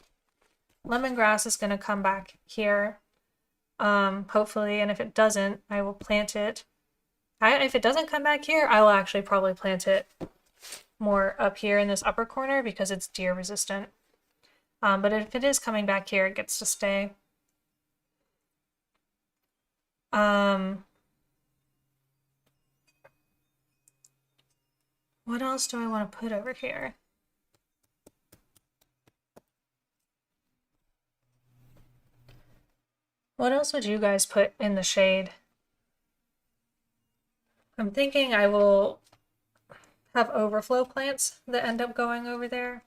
Lemongrass is gonna come back here. Hopefully, and if it doesn't, I will plant it. If it doesn't come back here, I will actually probably plant it more up here in this upper corner because it's deer resistant. But if it is coming back here, it gets to stay. What else do I want to put over here? What else would you guys put in the shade? I'm thinking I will have overflow plants that end up going over there.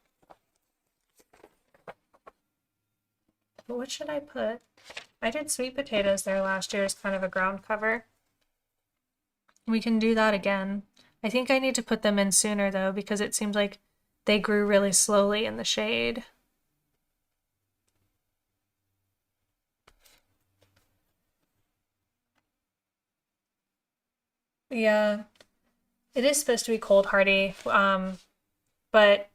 But what should I put? I did sweet potatoes there last year as kind of a ground cover. We can do that again. I think I need to put them in sooner though, because it seems like they grew really slowly in the shade. Yeah, it is supposed to be cold hardy, but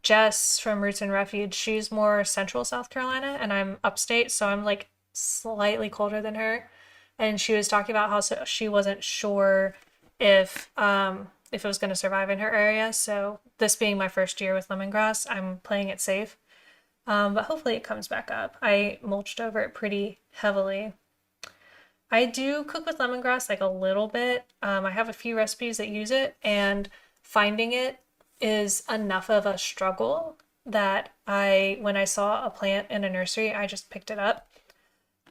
Jess from Roots and Refuge, she's more central South Carolina, and I'm upstate, so I'm like slightly colder than her. And she was talking about how she wasn't sure if it was going to survive in her area. So this being my first year with lemongrass, I'm playing it safe. But hopefully it comes back up. I mulched over it pretty heavily. I do cook with lemongrass like a little bit. I have a few recipes that use it, and finding it is enough of a struggle that when I saw a plant in a nursery, I just picked it up.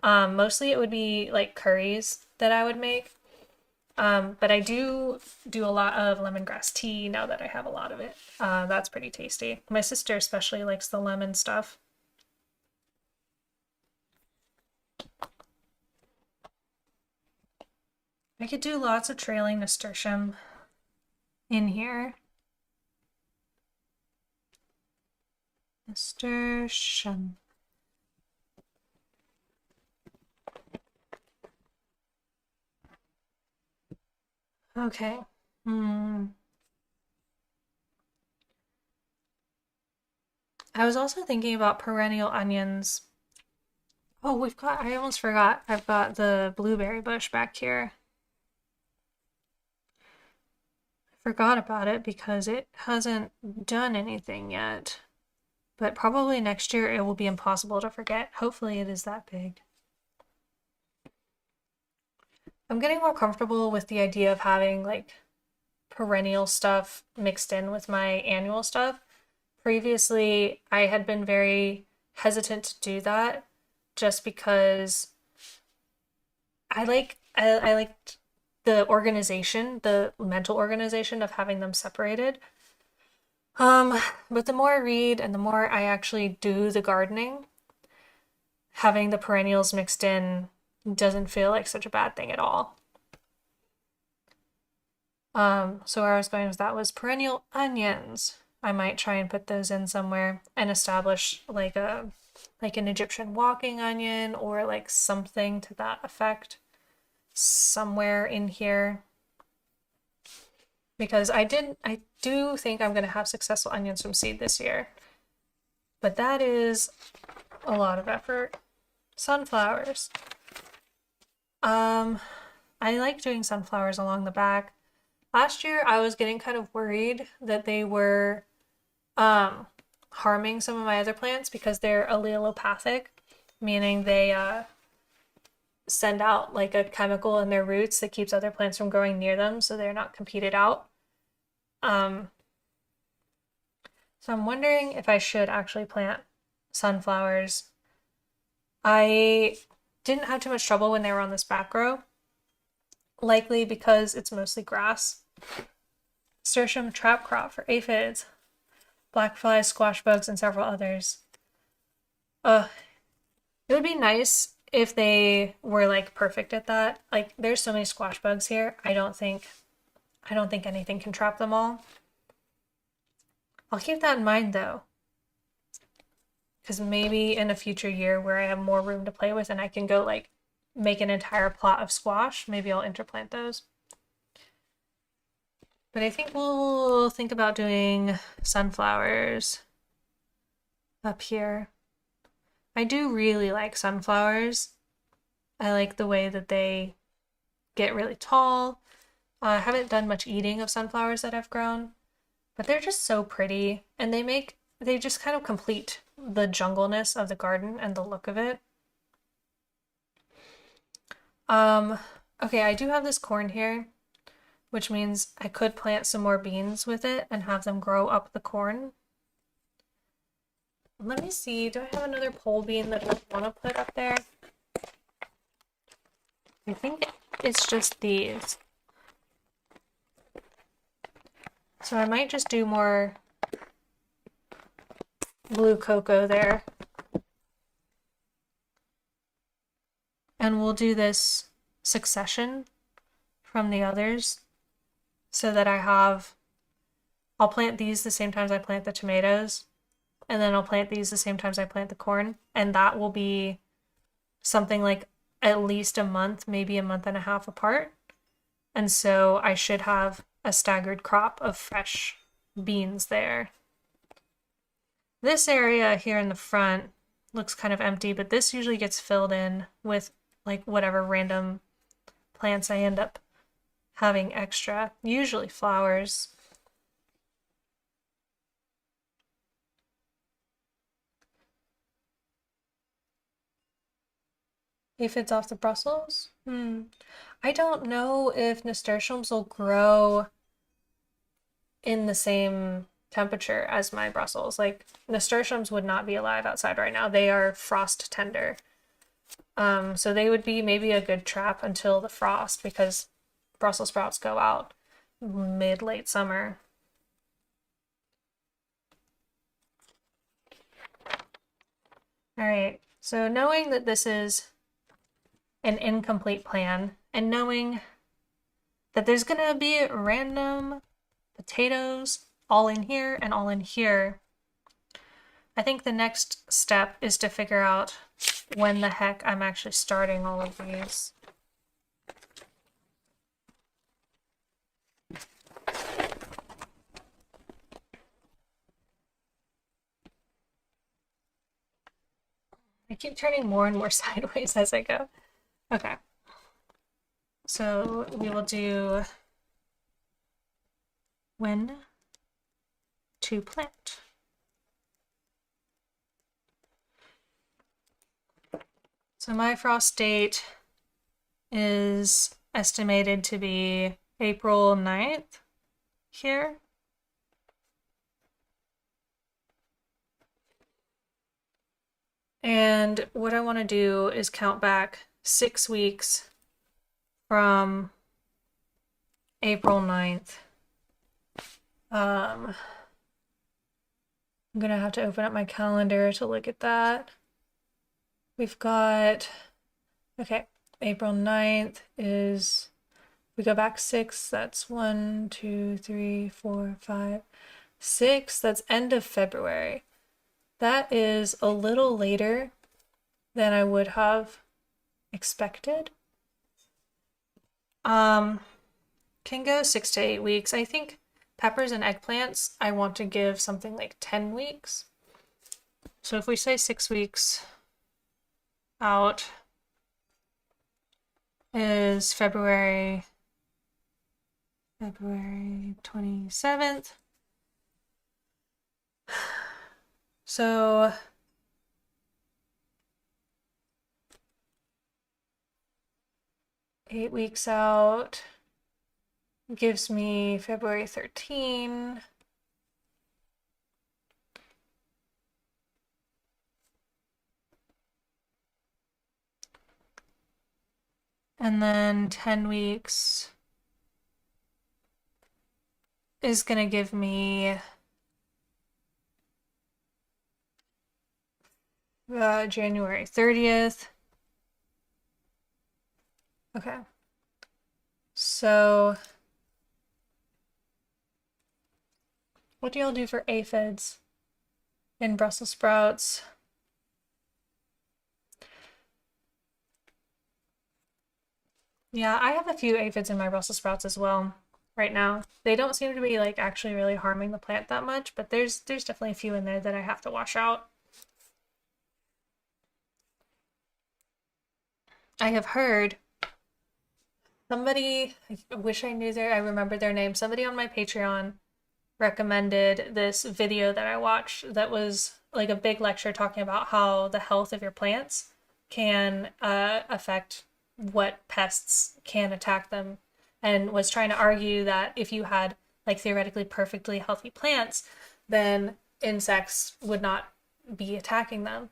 Mostly it would be like curries that I would make. But I do a lot of lemongrass tea now that I have a lot of it. That's pretty tasty. My sister especially likes the lemon stuff. I could do lots of trailing nasturtium in here. Nasturtium. Okay. I was also thinking about perennial onions. Oh, I almost forgot. I've got the blueberry bush back here. I forgot about it because it hasn't done anything yet. But probably next year it will be impossible to forget. Hopefully it is that big. I'm getting more comfortable with the idea of having like perennial stuff mixed in with my annual stuff. Previously, I had been very hesitant to do that just because I liked the organization, the mental organization of having them separated. But the more I read and the more I actually do the gardening, having the perennials mixed in doesn't feel like such a bad thing at all. So where I was going with that was perennial onions. I might try and put those in somewhere and establish like an Egyptian walking onion or like something to that effect somewhere in here. Because I do think I'm going to have successful onions from seed this year. But that is a lot of effort. Sunflowers. I like doing sunflowers along the back. Last year I was getting kind of worried that they were harming some of my other plants because they're allelopathic, meaning they send out like a chemical in their roots that keeps other plants from growing near them so they're not competed out. So I'm wondering if I should actually plant sunflowers. I didn't have too much trouble when they were on this back row, likely because it's mostly grass. Nasturtium trap crop for aphids, black flies, squash bugs, and several others. It would be nice if they were like perfect at that. Like there's so many squash bugs here. I don't think anything can trap them all. I'll keep that in mind though. Because maybe in a future year where I have more room to play with and I can go like make an entire plot of squash, maybe I'll interplant those. But I think we'll think about doing sunflowers up here. I do really like sunflowers. I like the way that they get really tall. I haven't done much eating of sunflowers that I've grown, but they're just so pretty and they just kind of complete the jungleness of the garden and the look of it. Okay, I do have this corn here, which means I could plant some more beans with it and have them grow up the corn. Let me see, do I have another pole bean that I want to put up there? I think it's just these. So I might just do more blue cocoa there. And we'll do this succession from the others so that I'll plant these the same times I plant the tomatoes, and then I'll plant these the same times I plant the corn, and that will be something like at least a month, maybe a month and a half apart. And so I should have a staggered crop of fresh beans there. This area here in the front looks kind of empty, but this usually gets filled in with like whatever random plants I end up having extra, usually flowers. Aphids off the Brussels? I don't know if nasturtiums will grow in the same temperature as my Brussels. Like nasturtiums would not be alive outside right now. They are frost tender. So they would be maybe a good trap until the frost because Brussels sprouts go out mid-late summer. All right, so knowing that this is an incomplete plan and knowing that there's gonna be random potatoes all in here and all in here, I think the next step is to figure out when the heck I'm actually starting all of these. I keep turning more and more sideways as I go. Okay. So we will do when to plant. So my frost date is estimated to be April 9th here. And what I want to do is count back 6 weeks from April 9th. I'm gonna have to open up my calendar to look at that. We've got, okay, April 9th is, we go back 6, that's 1, 2, 3, 4, 5, 6, that's end of February. That is a little later than I would have expected. Can go 6 to 8 weeks. I think peppers and eggplants, I want to give something like 10 weeks. So if we say 6 weeks out is February 27th. So eight weeks out gives me February 13. And then 10 weeks is gonna give me January 30th. Okay. So what do y'all do for aphids in Brussels sprouts? Yeah, I have a few aphids in my Brussels sprouts as well right now. They don't seem to be like actually really harming the plant that much, but there's definitely a few in there that I have to wash out. I have heard somebody, I wish I remembered their name. Somebody on my Patreon recommended this video that I watched that was like a big lecture talking about how the health of your plants can affect what pests can attack them, and was trying to argue that if you had like theoretically perfectly healthy plants, then insects would not be attacking them,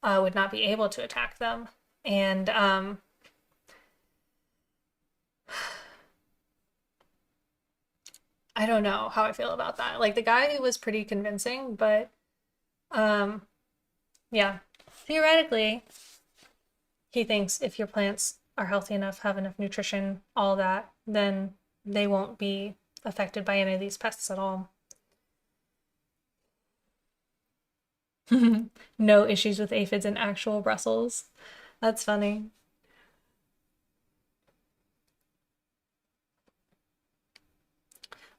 would not be able to attack them. And I don't know how I feel about that. Like the guy was pretty convincing, but um yeah. Theoretically, he thinks if your plants are healthy enough, have enough nutrition, all that, then they won't be affected by any of these pests at all. No issues with aphids in actual Brussels. That's funny.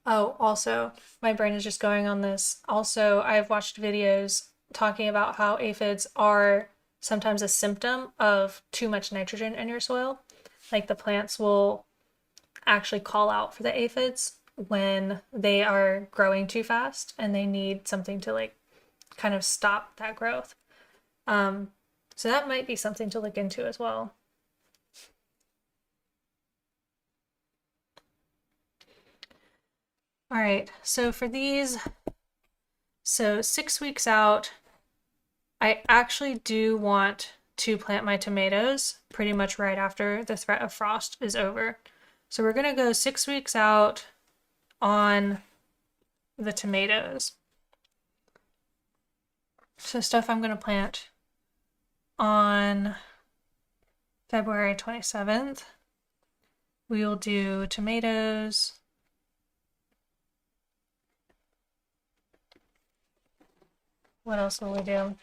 Oh, also, my brain is just going on this. Also, I've watched videos talking about how aphids are sometimes a symptom of too much nitrogen in your soil. Like the plants will actually call out for the aphids when they are growing too fast and they need something to like kind of stop that growth. Um, so that might be something to look into as well. All right, so for these, so 6 weeks out, I actually do want to plant my tomatoes pretty much right after the threat of frost is over. So we're gonna go 6 weeks out on the tomatoes. So stuff I'm gonna plant on February 27th. We will do tomatoes. What else will we do?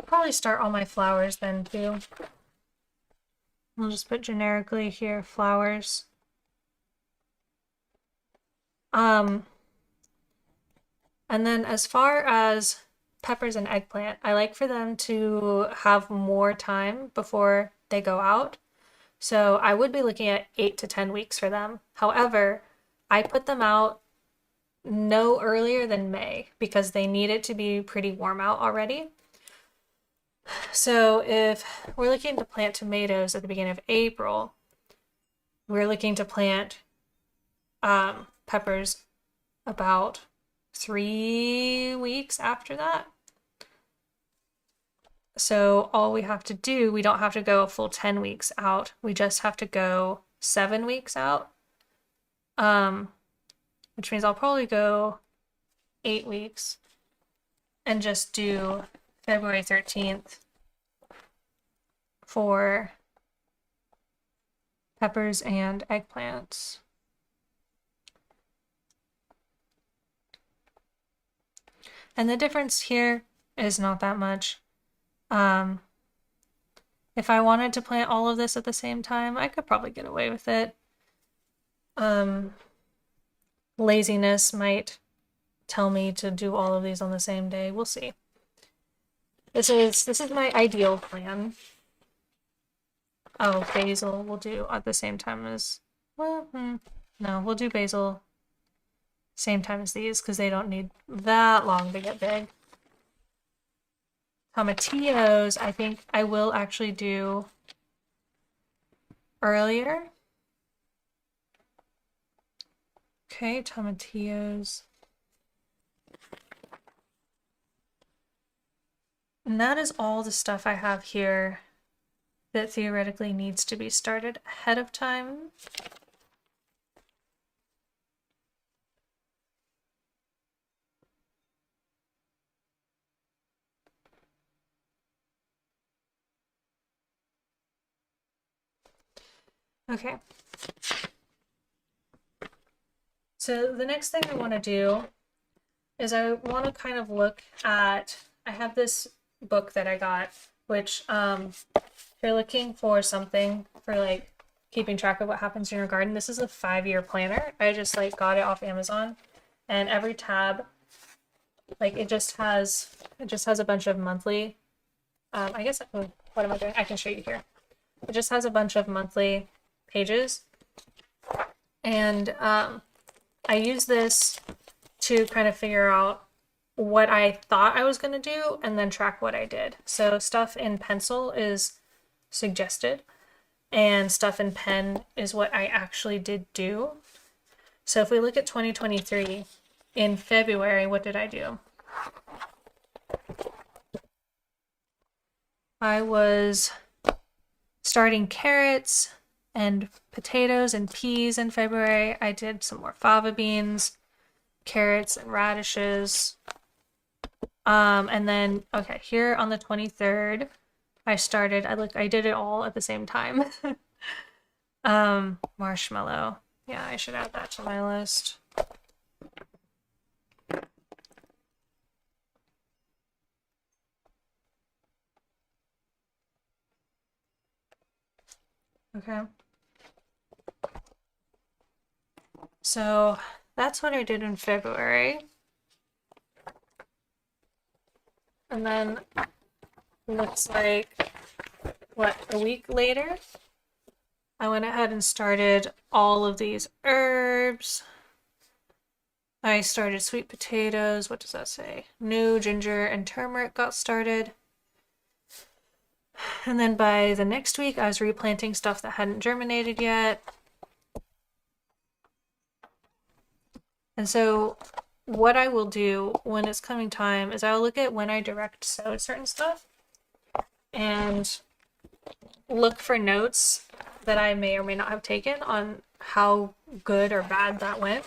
Probably start all my flowers then too. I'll just put generically here flowers. And then as far as peppers and eggplant, I like for them to have more time before they go out. So I would be looking at 8 to 10 weeks for them. However, I put them out no earlier than May because they need it to be pretty warm out already. So if we're looking to plant tomatoes at the beginning of April, we're looking to plant peppers about 3 weeks after that. So all we have to do, we don't have to go a full 10 weeks out. We just have to go 7 weeks out. Which means I'll probably go 8 weeks and just do February 13th for peppers and eggplants. And the difference here is not that much. If I wanted to plant all of this at the same time, I could probably get away with it. Laziness might tell me to do all of these on the same day. We'll see. This is my ideal plan. Oh, basil we'll do at the same time as, well, no, we'll do basil same time as these because they don't need that long to get big. Tomatillos, I think I will actually do earlier. Okay, tomatillos. And that is all the stuff I have here that theoretically needs to be started ahead of time. Okay. So the next thing I want to do is I want to kind of look at, I have this book that I got, which if you're looking for something for like keeping track of what happens in your garden, this is a 5-year planner. I just like got it off Amazon, and every tab, like it just has a bunch of monthly, I guess, what am I doing? I can show you here. It just has a bunch of monthly pages, and I use this to kind of figure out what I thought I was going to do and then track what I did. So stuff in pencil is suggested, and stuff in pen is what I actually did do. So if we look at 2023, in February, what did I do? I was starting carrots and potatoes and peas in February. I did some more fava beans, carrots and radishes. And then okay, here on the 23rd, I did it all at the same time. Marshmallow. Yeah, I should add that to my list. Okay. So that's what I did in February. And then looks like, what, a week later, I went ahead and started all of these herbs. I started sweet potatoes. What does that say? New ginger and turmeric got started. And then by the next week, I was replanting stuff that hadn't germinated yet. And so what I will do when it's coming time is I'll look at when I direct sowed certain stuff and look for notes that I may or may not have taken on how good or bad that went.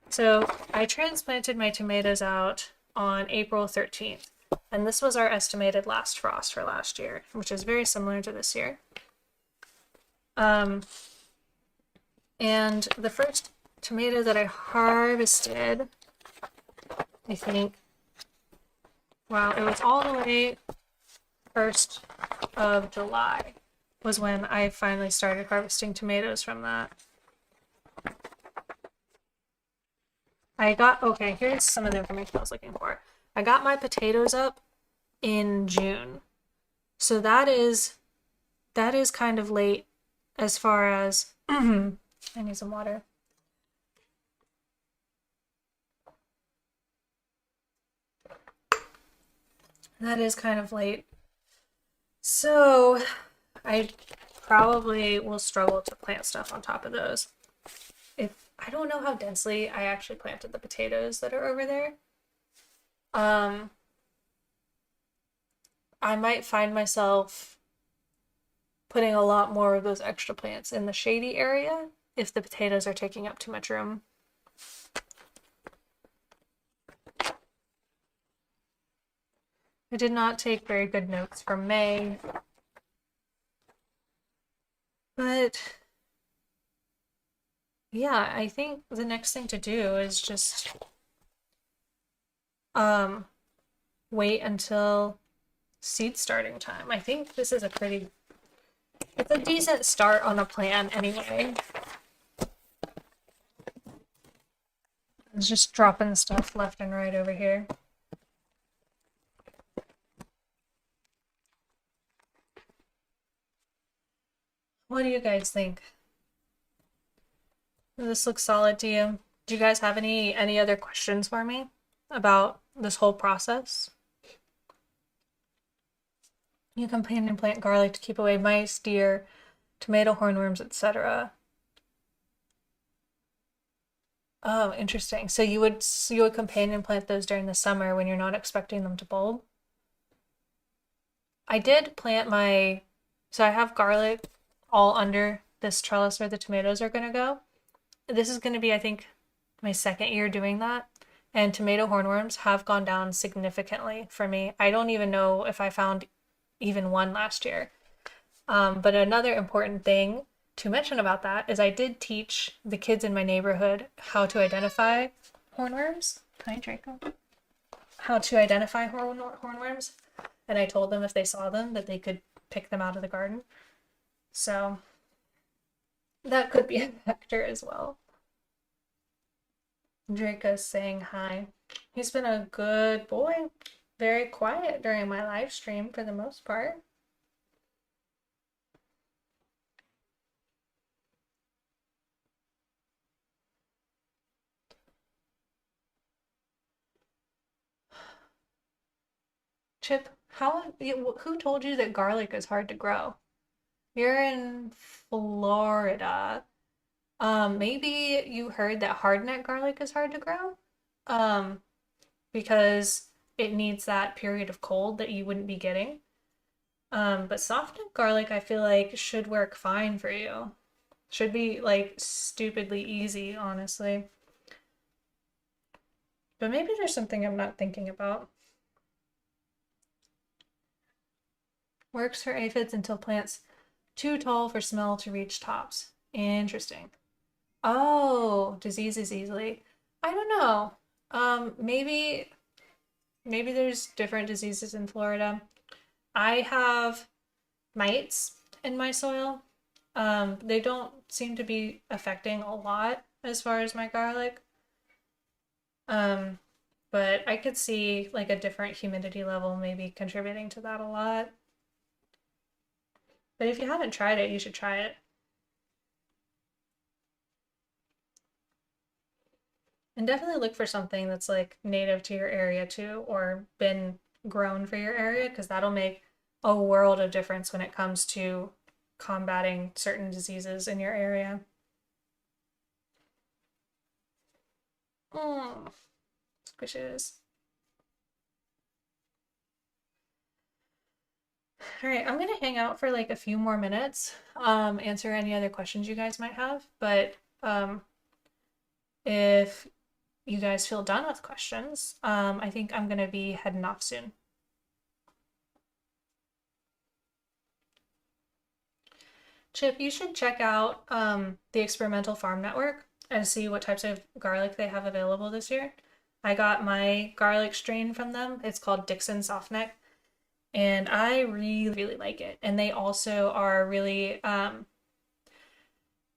So I transplanted my tomatoes out on April 13th, and this was our estimated last frost for last year, which is very similar to this year. And the first tomato that I harvested, I think, wow, it was all the way 1st of July was when I finally started harvesting tomatoes from that. Okay, here's some of the information I was looking for. I got my potatoes up in June. So that is kind of late as far as I need some water. That is kind of late. So I probably will struggle to plant stuff on top of those. I don't know how densely I actually planted the potatoes that are over there. I might find myself putting a lot more of those extra plants in the shady area if the potatoes are taking up too much room. I did not take very good notes from May, but yeah, I think the next thing to do is just wait until seed starting time. I think this is it's a decent start on a plan anyway. It's just dropping stuff left and right over here. What do you guys think? Does this look solid to you? Do you guys have any other questions for me about this whole process? You companion plant garlic to keep away mice, deer, tomato hornworms, etc. Oh, interesting. So you would companion plant those during the summer when you're not expecting them to bulb? I did plant so I have garlic all under this trellis where the tomatoes are gonna go. This is gonna be, I think, my second year doing that. And tomato hornworms have gone down significantly for me. I don't even know if I found even one last year. But another important thing to mention about that is I did teach the kids in my neighborhood how to identify hornworms. Hi, Draco. How to identify hornworms. And I told them if they saw them that they could pick them out of the garden. So that could be a factor as well. Draco's saying hi. He's been a good boy. Very quiet during my live stream for the most part. Chip, who told you that garlic is hard to grow? You're in Florida. Maybe you heard that hardneck garlic is hard to grow, um, because it needs that period of cold that you wouldn't be getting. But softneck garlic, I feel like should work fine for you. Should be like stupidly easy, honestly. But maybe there's something I'm not thinking about. Works for aphids until plants too tall for smell to reach tops. Interesting. Oh, diseases easily. I don't know. Maybe there's different diseases in Florida. I have mites in my soil. They don't seem to be affecting a lot as far as my garlic. Um, but I could see like a different humidity level maybe contributing to that a lot. But if you haven't tried it, you should try it. And definitely look for something that's like native to your area too, or been grown for your area, because that'll make a world of difference when it comes to combating certain diseases in your area. Mm, squishes. All right, I'm gonna hang out for like a few more minutes, answer any other questions you guys might have. But if you guys feel done with questions, I think I'm gonna be heading off soon. Chip, you should check out the Experimental Farm Network and see what types of garlic they have available this year. I got my garlic strain from them. It's called Dixon Softneck, and I really, really like it. And they also are really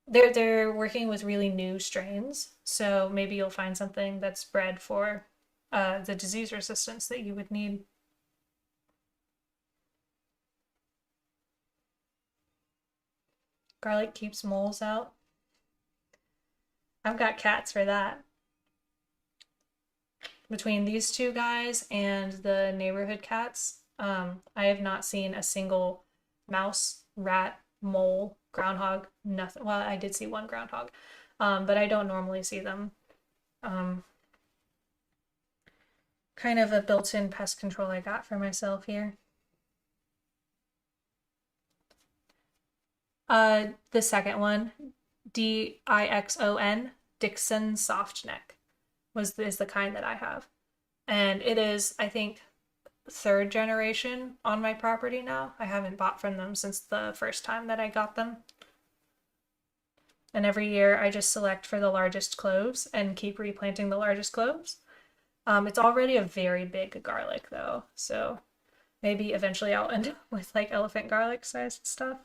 they're working with really new strains, so maybe you'll find something that's bred for the disease resistance that you would need. Garlic keeps moles out. I've got cats for that. Between these two guys and the neighborhood cats, I have not seen a single mouse, rat, mole, groundhog, nothing. Well, I did see one groundhog, but I don't normally see them. Um, Kind of a built-in pest control I got for myself here. The second one, Dixon, Dixon Softneck, is the kind that I have, and it is, I think, third generation on my property now. I haven't bought from them since the first time that I got them. And every year I just select for the largest cloves and keep replanting the largest cloves. It's already a very big garlic though, so maybe eventually I'll end up with like elephant garlic sized stuff.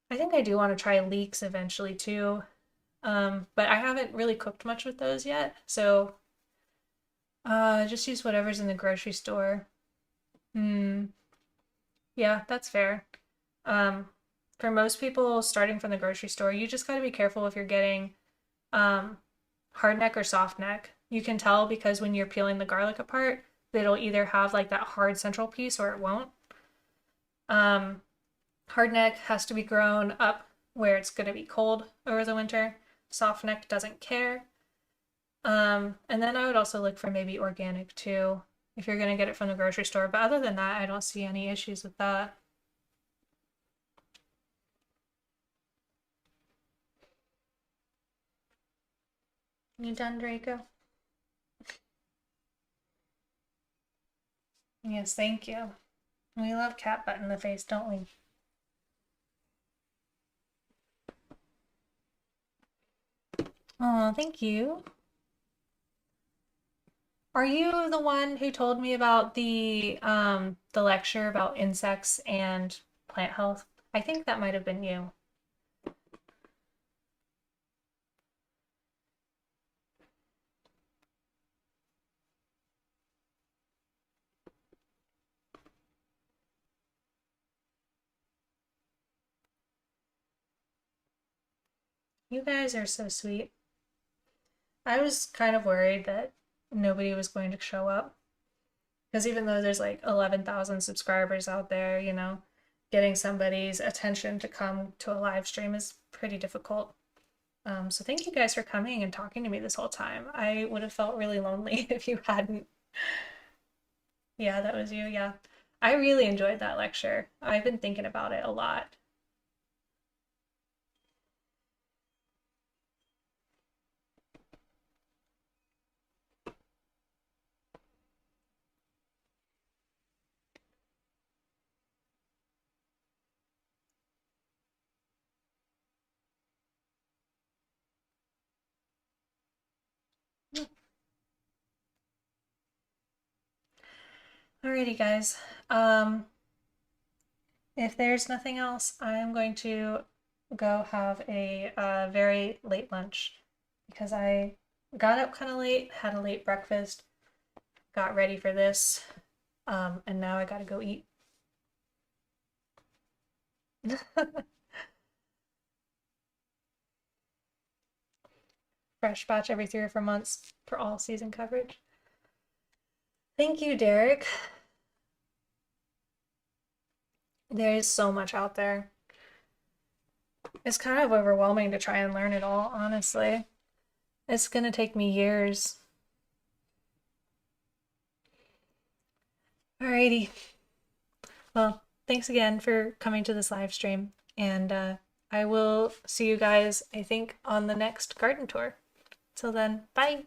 I think I do want to try leeks eventually too, but I haven't really cooked much with those yet, so just use whatever's in the grocery store. Hmm. Yeah, that's fair. Um, for most people starting from the grocery store, you just got to be careful if you're getting um, hard neck or soft neck. You can tell because when you're peeling the garlic apart, it'll either have like that hard central piece or it won't. Um, Hard neck has to be grown up where it's going to be cold over the winter. Soft neck doesn't care. And then I would also look for maybe organic too, if you're going to get it from the grocery store. But other than that, I don't see any issues with that. You done, Draco? Yes, thank you. We love cat butt in the face, don't we? Oh, thank you. Are you the one who told me about the lecture about insects and plant health? I think that might have been you. You guys are so sweet. I was kind of worried that nobody was going to show up because even though there's like 11,000 subscribers out there, getting somebody's attention to come to a live stream is pretty difficult. So thank you guys for coming and talking to me this whole time. I would have felt really lonely if you hadn't. Yeah, that was you. Yeah. I really enjoyed that lecture. I've been thinking about it a lot. Alrighty, guys. If there's nothing else, I'm going to go have a very late lunch because I got up kind of late, had a late breakfast, got ready for this, and now I gotta go eat. Fresh batch every 3 or 4 months for all season coverage. Thank you, Derek. There is so much out there. It's kind of overwhelming to try and learn it all, honestly. It's gonna take me years. Alrighty. Well, thanks again for coming to this live stream, and I will see you guys, I think, on the next garden tour. Till then, bye!